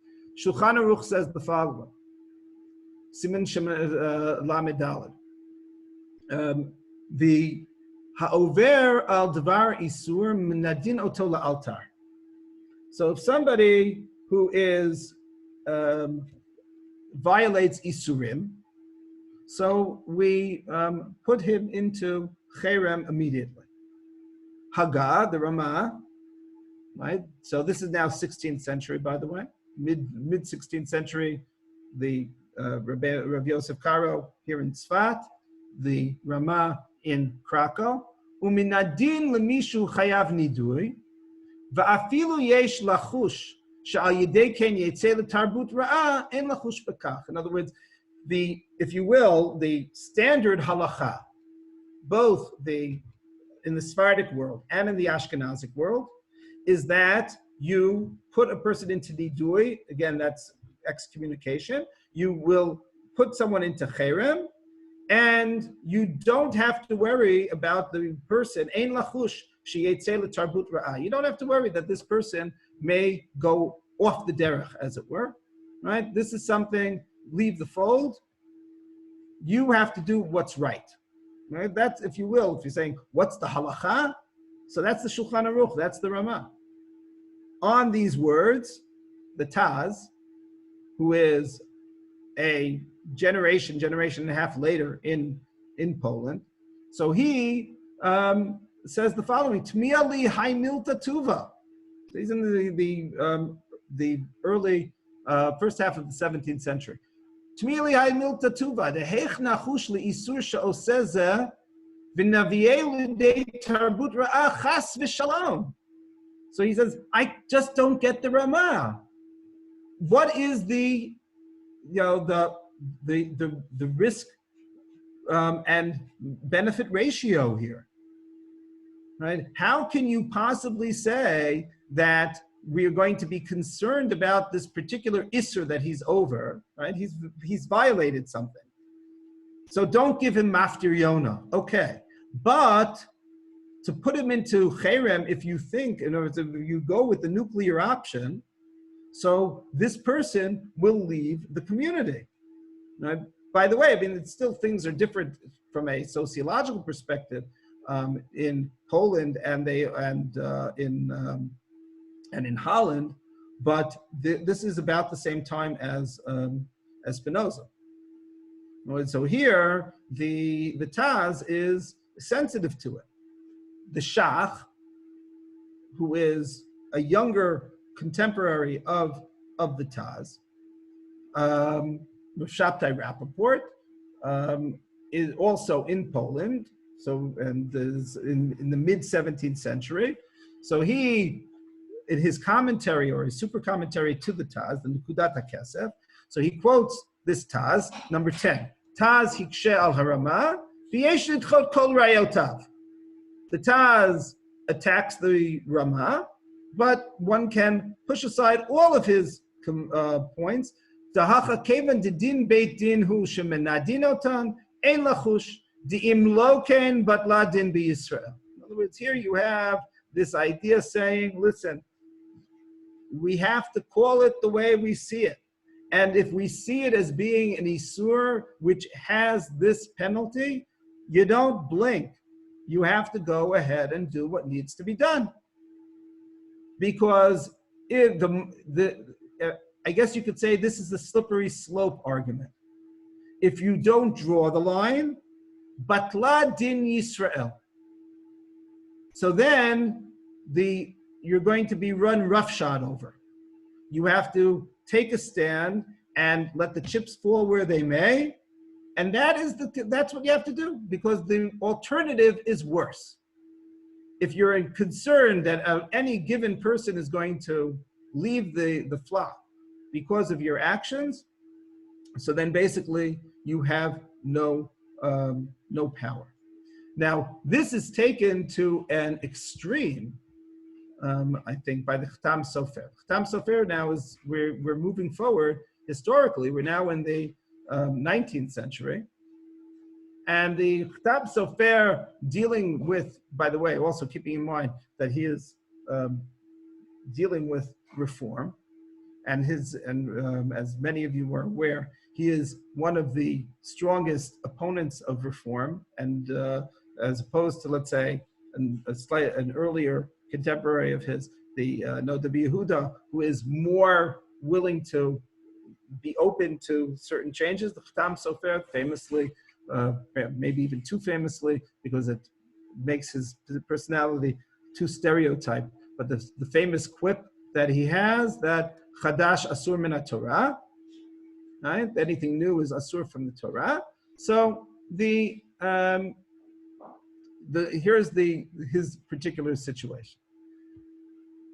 Shulchan Aruch says the following: Siman Lamed Daled. The ha'over al davar isur minadin oto la'altar. So if somebody who violates Isurim, so we put him into Cherem immediately. Haga, the Ramah, right? So this is now 16th century, by the way, mid 16th century. The Rabbi Yosef Karo here in Tzfat, the Ramah in Krakow. Uminadin lemishu chayav nidui. ואפילו יש לחוש שעל ידי כן יצא לתרבות רעה, אין לחוש בכך. In other words, if you will, the standard halacha, both in the Sephardic world and in the Ashkenazic world, is that you put a person into nidui, again, that's excommunication. You will put someone into cherem, and you don't have to worry about the person. Ein lachush. You don't have to worry that this person may go off the derech, as it were, right? This is something, leave the fold. You have to do what's right, right? That's, if you will, if you're saying, what's the halacha? So that's the Shulchan Aruch, that's the Ramah. On these words, the Taz, who is a generation and a half later in Poland, so he says the following: Tmiya li hai milta tuva. He's in the early first half of the 17th century. Tmiya li hai milta tuva. The heich nachush li isur she'oseze v'naviei l'dei tarbut ra'ah chas v'shalom. So he says, I just don't get the Ramah. What is the risk and benefit ratio here? Right? How can you possibly say that we are going to be concerned about this particular isser that he's over? Right? He's violated something. So don't give him maftir yona. Okay, but to put him into cherem, if you think, in other words, if you go with the nuclear option, so this person will leave the community. Right? By the way, I mean, it's still, things are different from a sociological perspective. in Poland and in Holland, but this is about the same time as Spinoza. So here, the Taz is sensitive to it. The Shach, who is a younger contemporary of the Taz, Shabtai Rappaport, is also in Poland, and is in the mid-17th century. So he, in his commentary or his super commentary to the Taz, the Nekudat HaKesef, so he quotes this Taz, number 10. Taz hikshe al harama, v'yesh lidchot kol rayotav. The Taz attacks the Rama, but one can push aside all of his points. Dahacha kevan dedin beit din hu shemenadin otan ein lachush di'im lo ken but la din b'Yisrael. In other words, here you have this idea saying, listen, we have to call it the way we see it. And if we see it as being an Isur which has this penalty, you don't blink. You have to go ahead and do what needs to be done. Because I guess you could say this is the slippery slope argument. If you don't draw the line, Batla din Yisrael. So then you're going to be run roughshod over. You have to take a stand and let the chips fall where they may. And that's what you have to do, because the alternative is worse. If you're concerned that any given person is going to leave the flock because of your actions, so then basically you have no power. Now, this is taken to an extreme, I think, by the Chatam Sofer. Chatam Sofer now we're moving forward historically. We're now in the 19th century. And the Chatam Sofer dealing with, by the way, also keeping in mind that he is dealing with reform, and as many of you are aware, he is one of the strongest opponents of reform, and as opposed to, let's say, an earlier contemporary of his, the Rabbi Yehuda, who is more willing to be open to certain changes. The Chatam Sofer famously, maybe even too famously, because it makes his personality too stereotyped, but the famous quip that he has, that Chadash Asur min Torah, right? Anything new is Asur from the Torah. So here's his particular situation.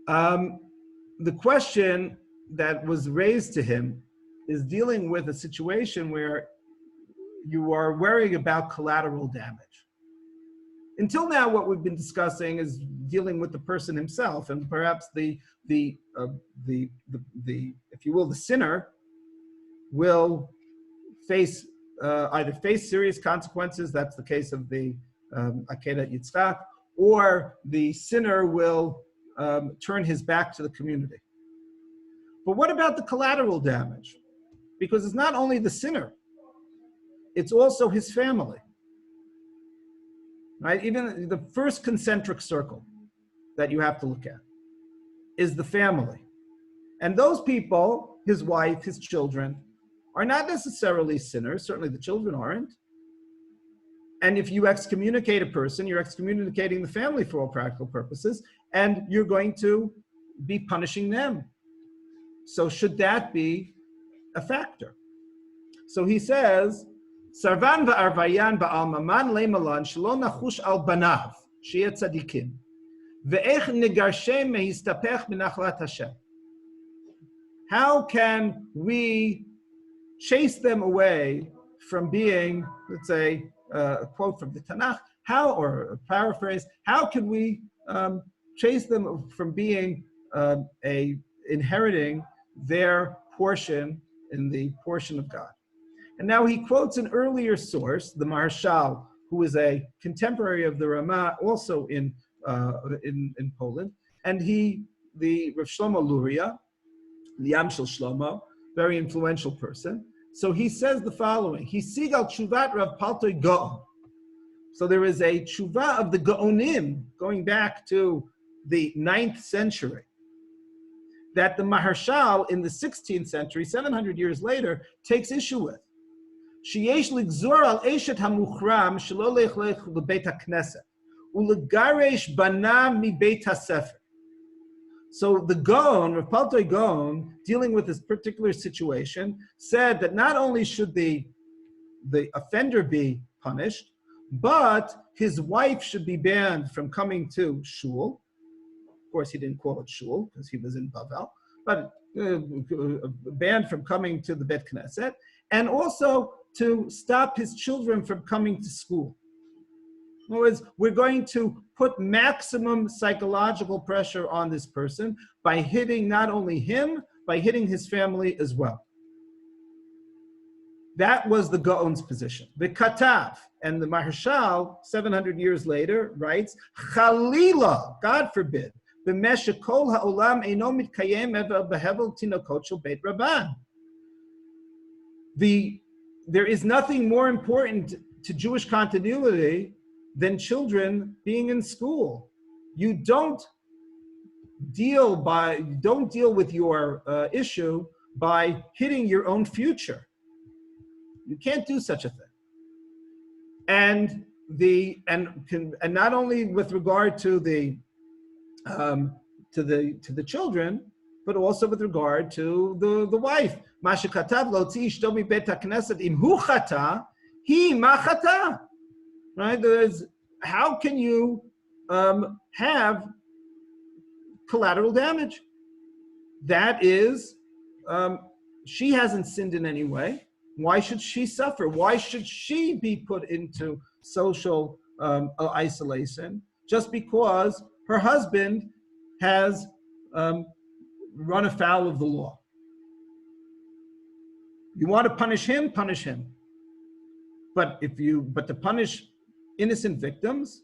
The question that was raised to him is dealing with a situation where you are worrying about collateral damage. Until now, what we've been discussing is dealing with the person himself, and perhaps the if you will, the sinner will face either face serious consequences. That's the case of the Akedat Yitzchak, or the sinner will turn his back to the community. But what about the collateral damage? Because it's not only the sinner, it's also his family. Right? Even the first concentric circle that you have to look at is the family. And those people, his wife, his children, are not necessarily sinners. Certainly the children aren't. And if you excommunicate a person, you're excommunicating the family for all practical purposes, and you're going to be punishing them. So should that be a factor? So he says, Sarvan va'arvayan ba'almaman le'malan shelo nachush al banav sheyeh tzadikim ve'ech negarshem mehistapech b'nachlat Hashem. How can we chase them away from being, let's say, a quote from the Tanakh, or a paraphrase, how can we chase them from being inheriting their portion in the portion of God? And now he quotes an earlier source, the Maharshal, who is a contemporary of the Rama, also in Poland, and the Rav Shlomo Luria, the Yam Shel Shlomo, very influential person. So he says the following: He sigal tshuvat Rav Paltoy Gaon. So there is a tshuva of the Gaonim going back to the 9th century that the Maharshal in the 16th century, 700 years later, takes issue with. Sheyesh ligzor al eshet hamuchram shelo lechlech lebeit hakneset ulegaresh bana mi beit hasefer. So the Gaon, Rav Paltoi Gaon, dealing with this particular situation, said that not only should the offender be punished, but his wife should be banned from coming to shul. Of course, he didn't call it shul because he was in Bavel, but banned from coming to the Bet Knesset, and also to stop his children from coming to school. In other words, we're going to put maximum psychological pressure on this person by hitting not only him, by hitting his family as well. That was the Gaon's position. The Katav, and the Maharshal, 700 years later, writes, Chalila, God forbid, b'meshek kol ha'olam eino mitkayem ever behevel tinokot shel beit Rabban. There is nothing more important to Jewish continuity than children being in school. You don't deal with your issue by hitting your own future. You can't do such a thing. And not only with regard to the children, but also with regard to the wife. Mashikatav lotzi ishto mi bet hakneset im hu chata hi ma chata. Right? How can you have collateral damage? That is, she hasn't sinned in any way. Why should she suffer? Why should she be put into social isolation just because her husband has run afoul of the law? You want to punish him, punish him. But to punish innocent victims,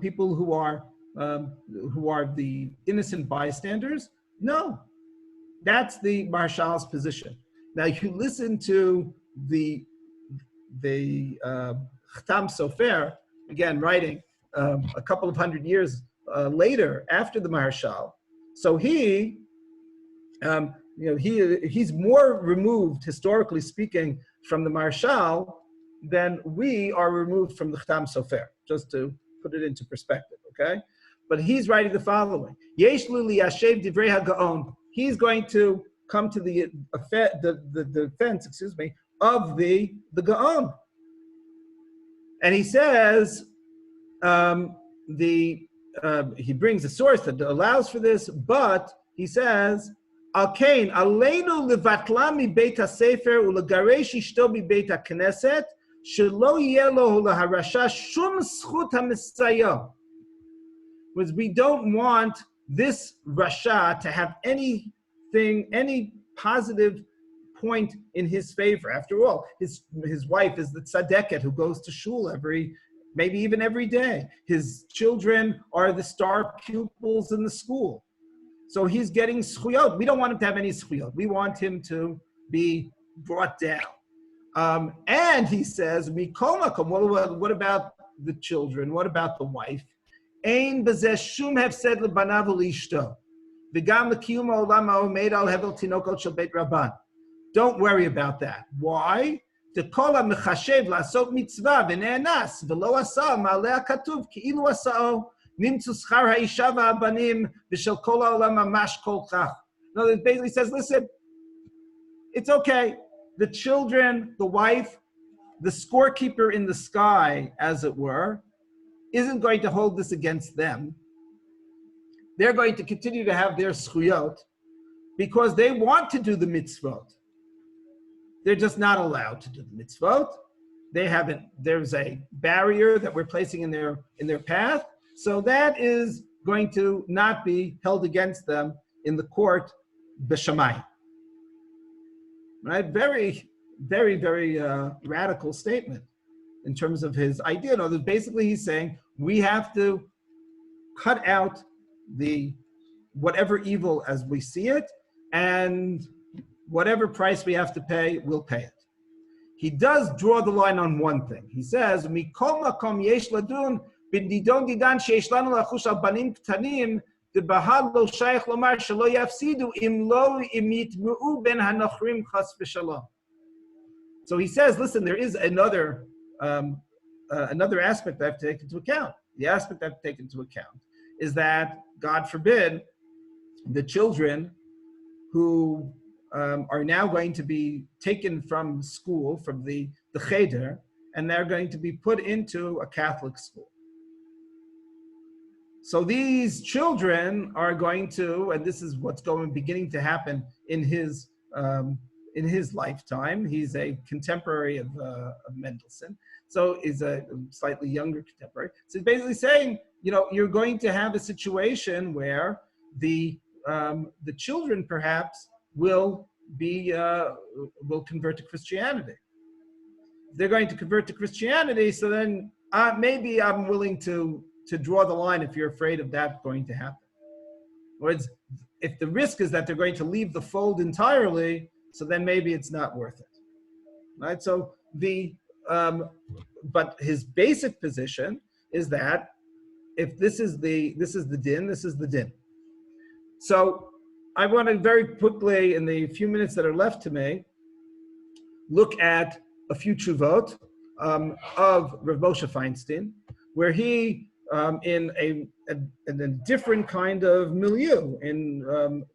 people who are the innocent bystanders, no. That's the Maharshal's position. Now, if you listen to the Chtam Sofer, again, writing a couple of hundred years later, after the Maharshal, so he's more removed, historically speaking, from the Maharshal than we are removed from the Chtam Sofer, just to put it into perspective, okay? But he's writing the following: Yesh li liyashev divrei hagaon. He's going to come to the defense, of the Gaon. And he says, he brings a source that allows for this, but he says, Alkein, aleinu levatla mi beit hasefer ulegaresh ishto mi beit hakneset shelo yeh lo laharasha shum zchut hamisayo. Was we don't want this Rasha to have any positive point in his favor. After all, his wife is the tzaddiket who goes to shul maybe even every day. His children are the star pupils in the school. So he's getting schuyot. We don't want him to have any schuyot. We want him to be brought down. And he says, what about the children? What about the wife? Ein b'zeh shum hefsed lebanav u'lishto. V'gam l'kiyum ha'olam ha'omed al hevel tinokot shel beit Rabban. Don't worry about that. Why? Dekol ha'mechashev la'asot mitzvah v'ne'enas v'lo asa'o ma'aleh ha'katuv ki'ilu asa'o nimtzu schar ha'isha v'habanim v'shel kol ha'olam mamash kol chach. No, it basically says, listen, it's okay. The children, the wife, the scorekeeper in the sky, as it were, isn't going to hold this against them. They're going to continue to have their schuyot because they want to do the mitzvot. They're just not allowed to do the mitzvot. There's a barrier that we're placing in their path. So that is going to not be held against them in the court b'shamayim. Right? Very, very, very radical statement in terms of his idea. No, basically he's saying we have to cut out whatever evil as we see it, and whatever price we have to pay, we'll pay it. he does draw the line on one thing. He says, "Mikol makom yesh ladun b'didon didan sheyesh lanu lachush al banim ktanim debahad lo shayach lomar shelo yafsidu im lo imitmeu ben hanochrim chas v'shalom." So he says, listen, there is another aspect I have to take into account. The aspect I have to take into account is that, God forbid, the children who are now going to be taken from school, from the cheder, and they're going to be put into a Catholic school. So these children are going to, and this is what's beginning to happen in his lifetime. He's a contemporary of Mendelssohn, so he's a slightly younger contemporary. So he's basically saying, you're going to have a situation where the children perhaps will convert to Christianity. They're going to convert to Christianity, so then maybe I'm willing to draw the line if you're afraid of that going to happen. Or if the risk is that they're going to leave the fold entirely, so then maybe it's not worth it, right? So but his basic position is that if this is the din, this is the din. So I want to very quickly, in the few minutes that are left to me, look at a few tshuvot of Rav Moshe Feinstein, where he, in a different kind of milieu, in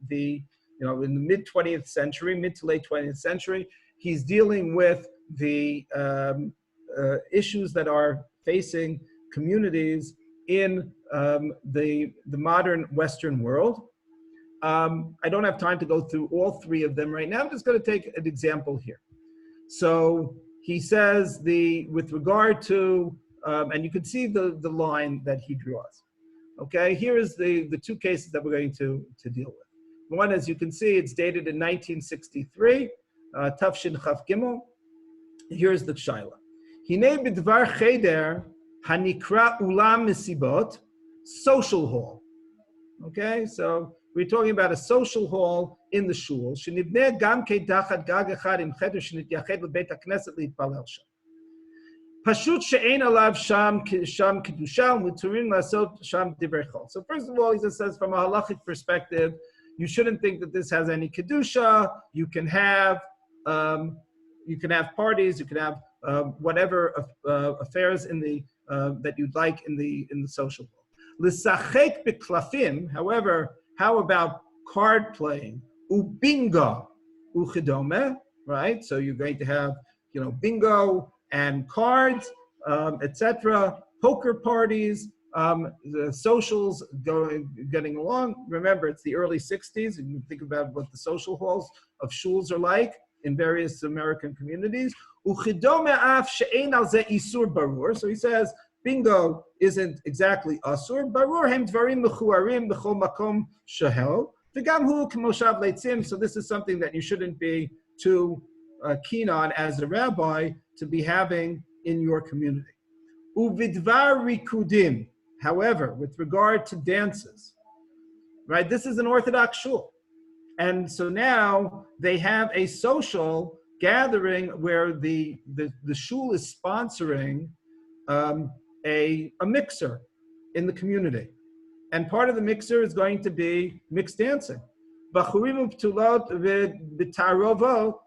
the mid 20th century, mid to late 20th century, he's dealing with the issues that are facing communities in the modern Western world. I don't have time to go through all three of them right now. I'm just going to take an example here. So he says with regard to, and you can see the line that he draws. Okay, here is the two cases that we're going to deal with. One, as you can see, it's dated in 1963, Tafshin Chaf Gimel. Here's the Shaila. Hine b'dvar cheder hanikra ulam misibot, social hall. Okay, so we're talking about a social hall in the shul. Shenibneh gam ke'dachad gag echad im cheder shenityached lebeit hakneset litpalel sham. Pashut she'ein alav sham kedusha u'muturim lasot sham divrei chol. So first of all, he just says from a halachic perspective, you shouldn't think that this has any kedusha. You can have parties. You can have whatever affairs in the that you'd like in the social hall. L'sachek b'klafim. However, how about card playing? Ubingo, uchidome. Right. So you're going to have bingo and cards, etc. Poker parties. The socials getting along. Remember, it's the early 60s, and you think about what the social halls of shuls are like in various American communities. So he says, bingo isn't exactly asur. Barur hem dvarim mechuarim b'chol makom shahel. V'gam hu k'moshav leitzim. So this is something that you shouldn't be too keen on as a rabbi to be having in your community. Uvidvar rikudim. However, with regard to dances, right? This is an Orthodox shul. And so now they have a social gathering where the shul is sponsoring a mixer in the community. And part of the mixer is going to be mixed dancing. Bachurim uptulot v'tarovo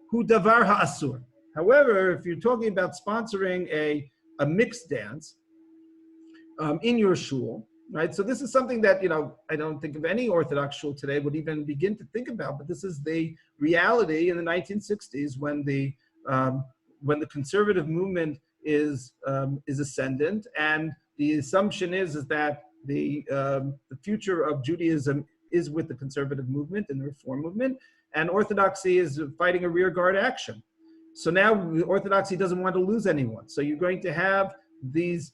hu davar ha'asur. However, if you're talking about sponsoring a mixed dance, in your shul, right? So this is something that, I don't think of any Orthodox shul today would even begin to think about, but this is the reality in the 1960s when the conservative movement is ascendant, and the assumption is that the future of Judaism is with the conservative movement and the reform movement, and Orthodoxy is fighting a rearguard action. So now Orthodoxy doesn't want to lose anyone. So you're going to have these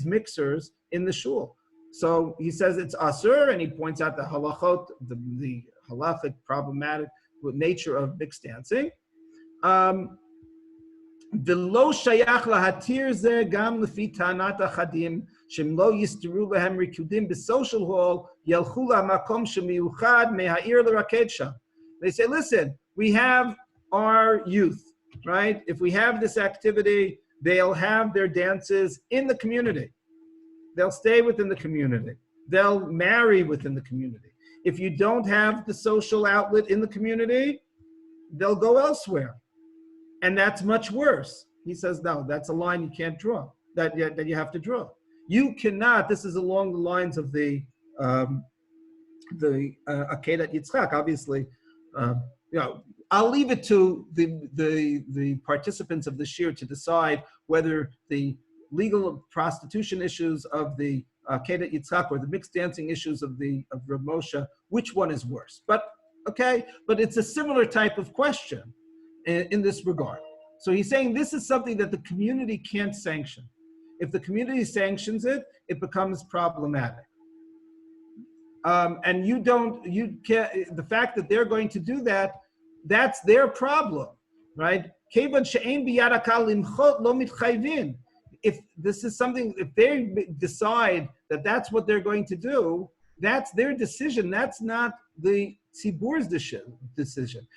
mixers in the shul. So he says it's asur, and he points out the halachot, the halachic problematic nature of mixed dancing. V'lo shayach lahatir ze gam lefi tanat achadim shem lo yisteru lehem rikudim b'social hall yelchu lamakom shemiuchad meha'ir l'raked sham. They say, listen, we have our youth, right? If we have this activity, they'll have their dances in the community. They'll stay within the community. They'll marry within the community. If you don't have the social outlet in the community, they'll go elsewhere. And that's much worse. He says, no, that's a line you can't draw, that you have to draw. You cannot, this is along the lines of the Akedat Yitzchak, obviously. I'll leave it to the participants of the shir to decide whether the legal prostitution issues of the Akedat Yitzchak or the mixed dancing issues of Rav Moshe, which one is worse. But it's a similar type of question in this regard. So he's saying this is something that the community can't sanction. If the community sanctions it, it becomes problematic. And the fact that they're going to do that, that's their problem, right? If this is something, if they decide that that's what they're going to do, that's their decision. That's not the Tzibur's decision.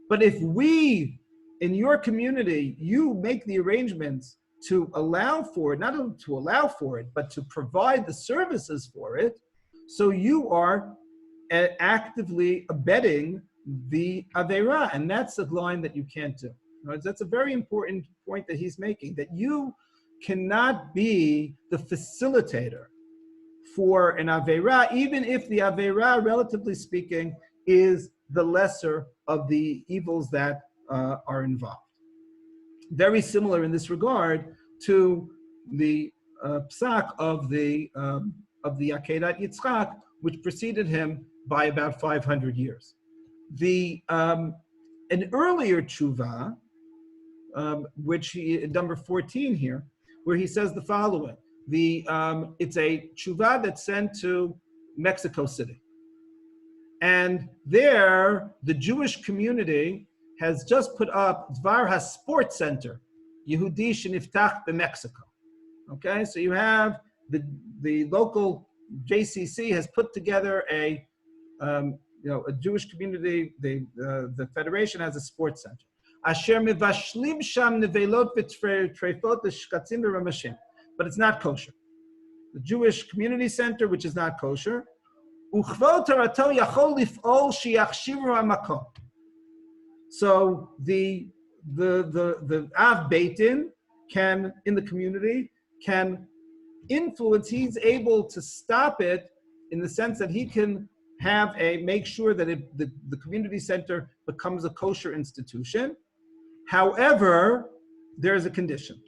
But if we, in your community, you make the arrangements to allow for it, not only to allow for it, but to provide the services for it, so you are actively abetting the Aveira, and that's the line that you can't do. Right? That's a very important point that he's making, that you cannot be the facilitator for an Aveira, even if the Aveira, relatively speaking, is the lesser of the evils that are involved. Very similar in this regard to the psak of the Akedat Yitzchak, which preceded him by about 500 years. An earlier tshuva, which number 14 here, where he says the following: it's a tshuva that's sent to Mexico City, and there the Jewish community has just put up Dvar HaSport Center, Yehudi Sheniftach Mexico. Okay, so you have the local JCC has put together a Jewish community. The federation has a sports center. Asher mevashlim sham nevelot v'trefot l'shkatzim v'ramashim, but it's not kosher. The Jewish community center, which is not kosher, uchvot tarato yachol lif'ol shiachshiru hamakom. So the Av Beitin can, in the community, can influence, he's able to stop it in the sense that he can make sure that the community center becomes a kosher institution. However, there is a condition.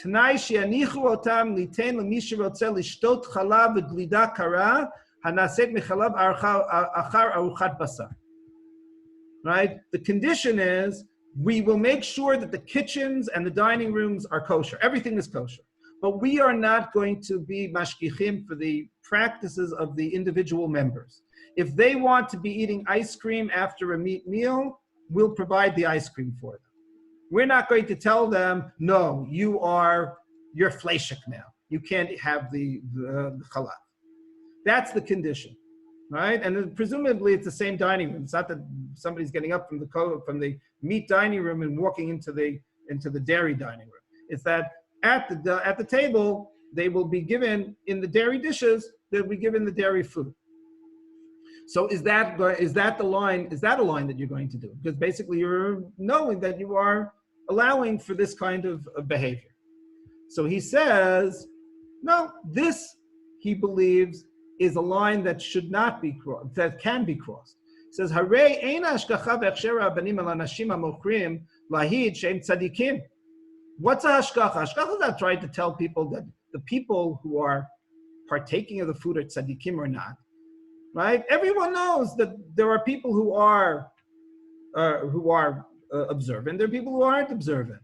Tanai she'anichu otam litein l'mi she'rotzeh lishtot chalav v'glida kara hanaset mechalav achar aruchat basar. Right? The condition is we will make sure that the kitchens and the dining rooms are kosher. Everything is kosher. But we are not going to be mashgichim for the practices of the individual members. If they want to be eating ice cream after a meat meal, we'll provide the ice cream for them. We're not going to tell them, no, you're fleishik now. You can't have the challah. That's the condition. Right, and then presumably it's the same dining room. It's not that somebody's getting up from the meat dining room and walking into the dairy dining room. It's that at the table they will be given, in the dairy dishes, they'll be given the dairy food. So is that a line that you're going to do? Because basically you're knowing that you are allowing for this kind of behavior. So he says, no, this he believes is a line that should not be crossed, that can be crossed. It says, "Harei ein hashgacha v'hechsher ha'banim al hanashim hamochrim lahid she'em tzadikim." What's a hashgacha? Hashgacha is not trying to tell people that the people who are partaking of the food are tzadikim or not, right? Everyone knows that there are people who are observant. There are people who aren't observant.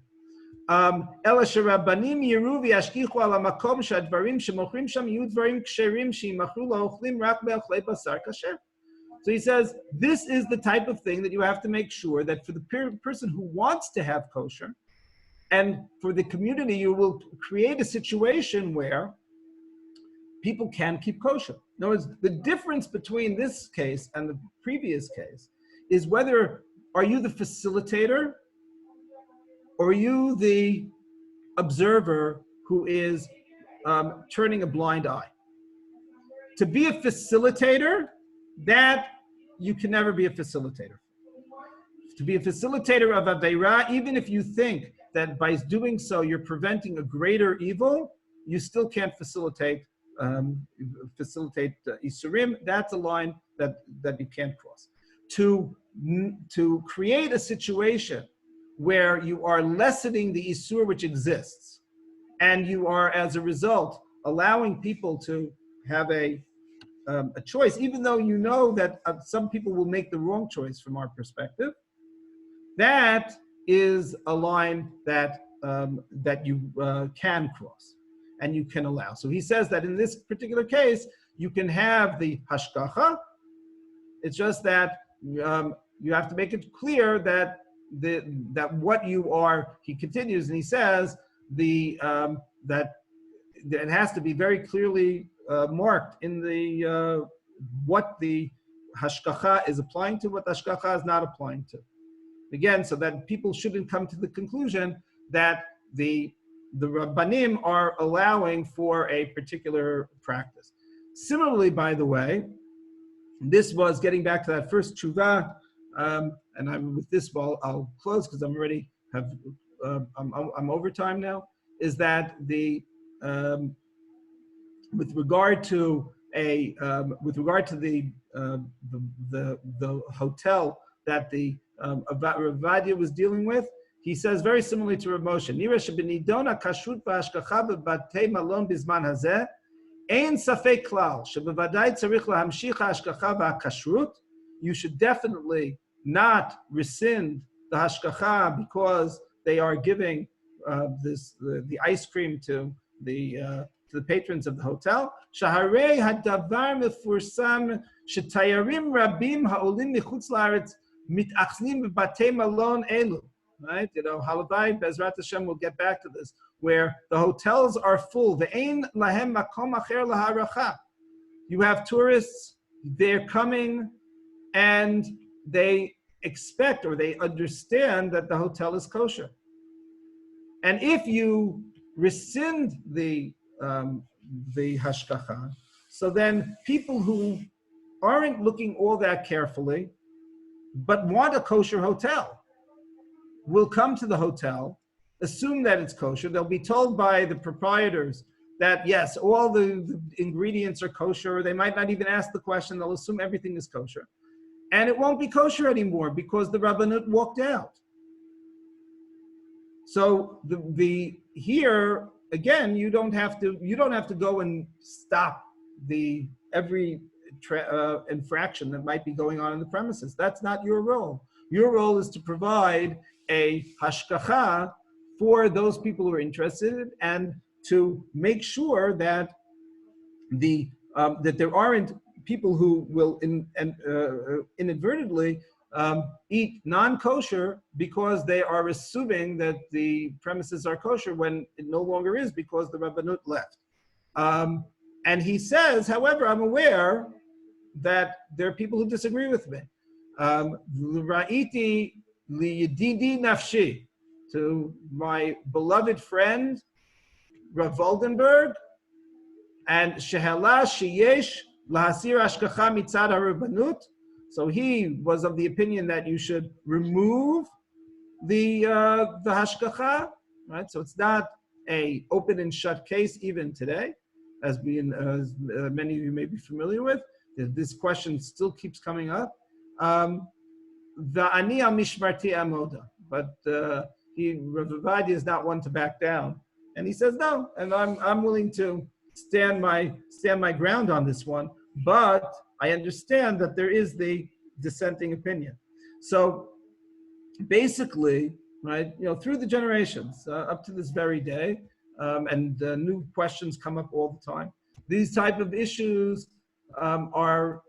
אלא שרבנים יראו וישגיחו על המקום שהדברים שמוכרים שם יהיו דברים כשרים שימכרו לאוכלים רק באוכלי בשר כשר. So he says, this is the type of thing that you have to make sure that for the person who wants to have kosher, and for the community, you will create a situation where people can keep kosher. In other words, the difference between this case and the previous case is whether are you the facilitator or are you the observer who is turning a blind eye. To be a facilitator, that you can never be a facilitator. To be a facilitator of Aveira, even if you think that by doing so you're preventing a greater evil, you still can't facilitate Isurim. That's a line that you can't cross. To create a situation where you are lessening the Isur which exists, and you are, as a result, allowing people to have a choice, even though you know that some people will make the wrong choice from our perspective, that is a line that you can cross and you can allow. So he says that in this particular case, you can have the hashgacha. It's just that you have to make it clear that what you are. He continues and he says that it has to be very clearly marked in the what the hashgacha is applying to, what the hashgacha is not applying to. Again, so that people shouldn't come to the conclusion that the Rabbanim are allowing for a particular practice. Similarly, by the way, this was getting back to that first tshuva, and I'm with this. I'll close because I'm already I'm over time now. Is that with regard to the hotel that the Avadia was dealing with, he says very similarly to Rav Moshe. Nira shebenidona kashrut v'hashgacha b'batei malon bizman hazeh ein safek klal shebevadai tzarich lahamshich hashgacha v'hakashrut. You should definitely not rescind the hashgacha because they are giving the ice cream to the patrons of the hotel. Shaharei hadavar mefursam shetayarim rabim haolim michutz laaretz mitachznim b'batei malon elu. Right? Halavai Bezrat Hashem will get back to this, where the hotels are full. Ve'ein lahem makom acher laharacha. You have tourists, they're coming, and they expect or they understand that the hotel is kosher. And if you rescind the hashgacha, so then people who aren't looking all that carefully, but want a kosher hotel, will come to the hotel, assume that it's kosher. They'll be told by the proprietors that yes, all the ingredients are kosher. They might not even ask the question. They'll assume everything is kosher. And it won't be kosher anymore because the Rabbanut walked out. So here again, you don't have to go and stop every infraction that might be going on in the premises. That's not your role. Your role is to provide a hashgacha for those people who are interested and to make sure that that there aren't people who will inadvertently eat non-kosher because they are assuming that the premises are kosher when it no longer is because the Rabbanut left. And he says, however, I'm aware that there are people who disagree with me. Ra'iti liyedidi nafshi, to my beloved friend Rav Oldenburg, and shehala sheyesh lahasir hashgacha mitzad harabbanut. So he was of the opinion that you should remove the hashgacha, right? So it's not a open and shut case even today, as many of you may be familiar with. This question still keeps coming up. The ani al mishmarti amoda, but Rav Avadia is not one to back down, and he says no, and I'm willing to stand my ground on this one, but I understand that there is the dissenting opinion. So basically, right, through the generations up to this very day, and new questions come up all the time. These type of issues are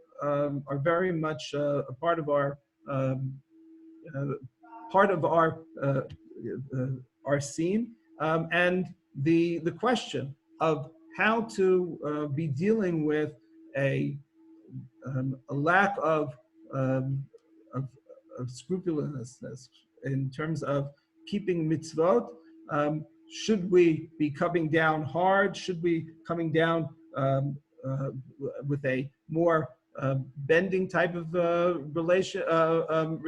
very much a part of our scene, and the question of how to be dealing with a lack um, of, of scrupulousness in terms of keeping mitzvot. Should we be coming down hard? Should we coming down with a more bending type of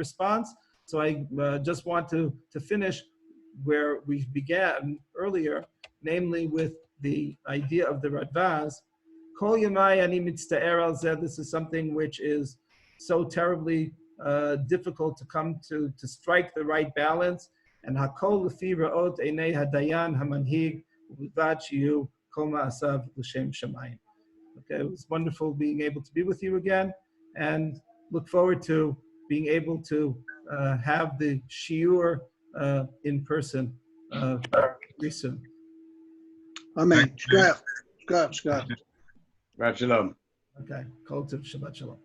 response? So I just want to finish where we began earlier, namely with the idea of the Radvaz. Kol yamai ani mitzta'er al zeh. This is something which is so terribly difficult to come to strike the right balance. And hakol lefi ra'ot einei hadayan hamanhig u'vad shiyu kol ma'asav l'shem shamayim. Okay, it was wonderful being able to be with you again, and look forward to being able to have the shiur in person very soon. Amen. Scott. Shabbat shalom. Okay, kol tov, Shabbat shalom.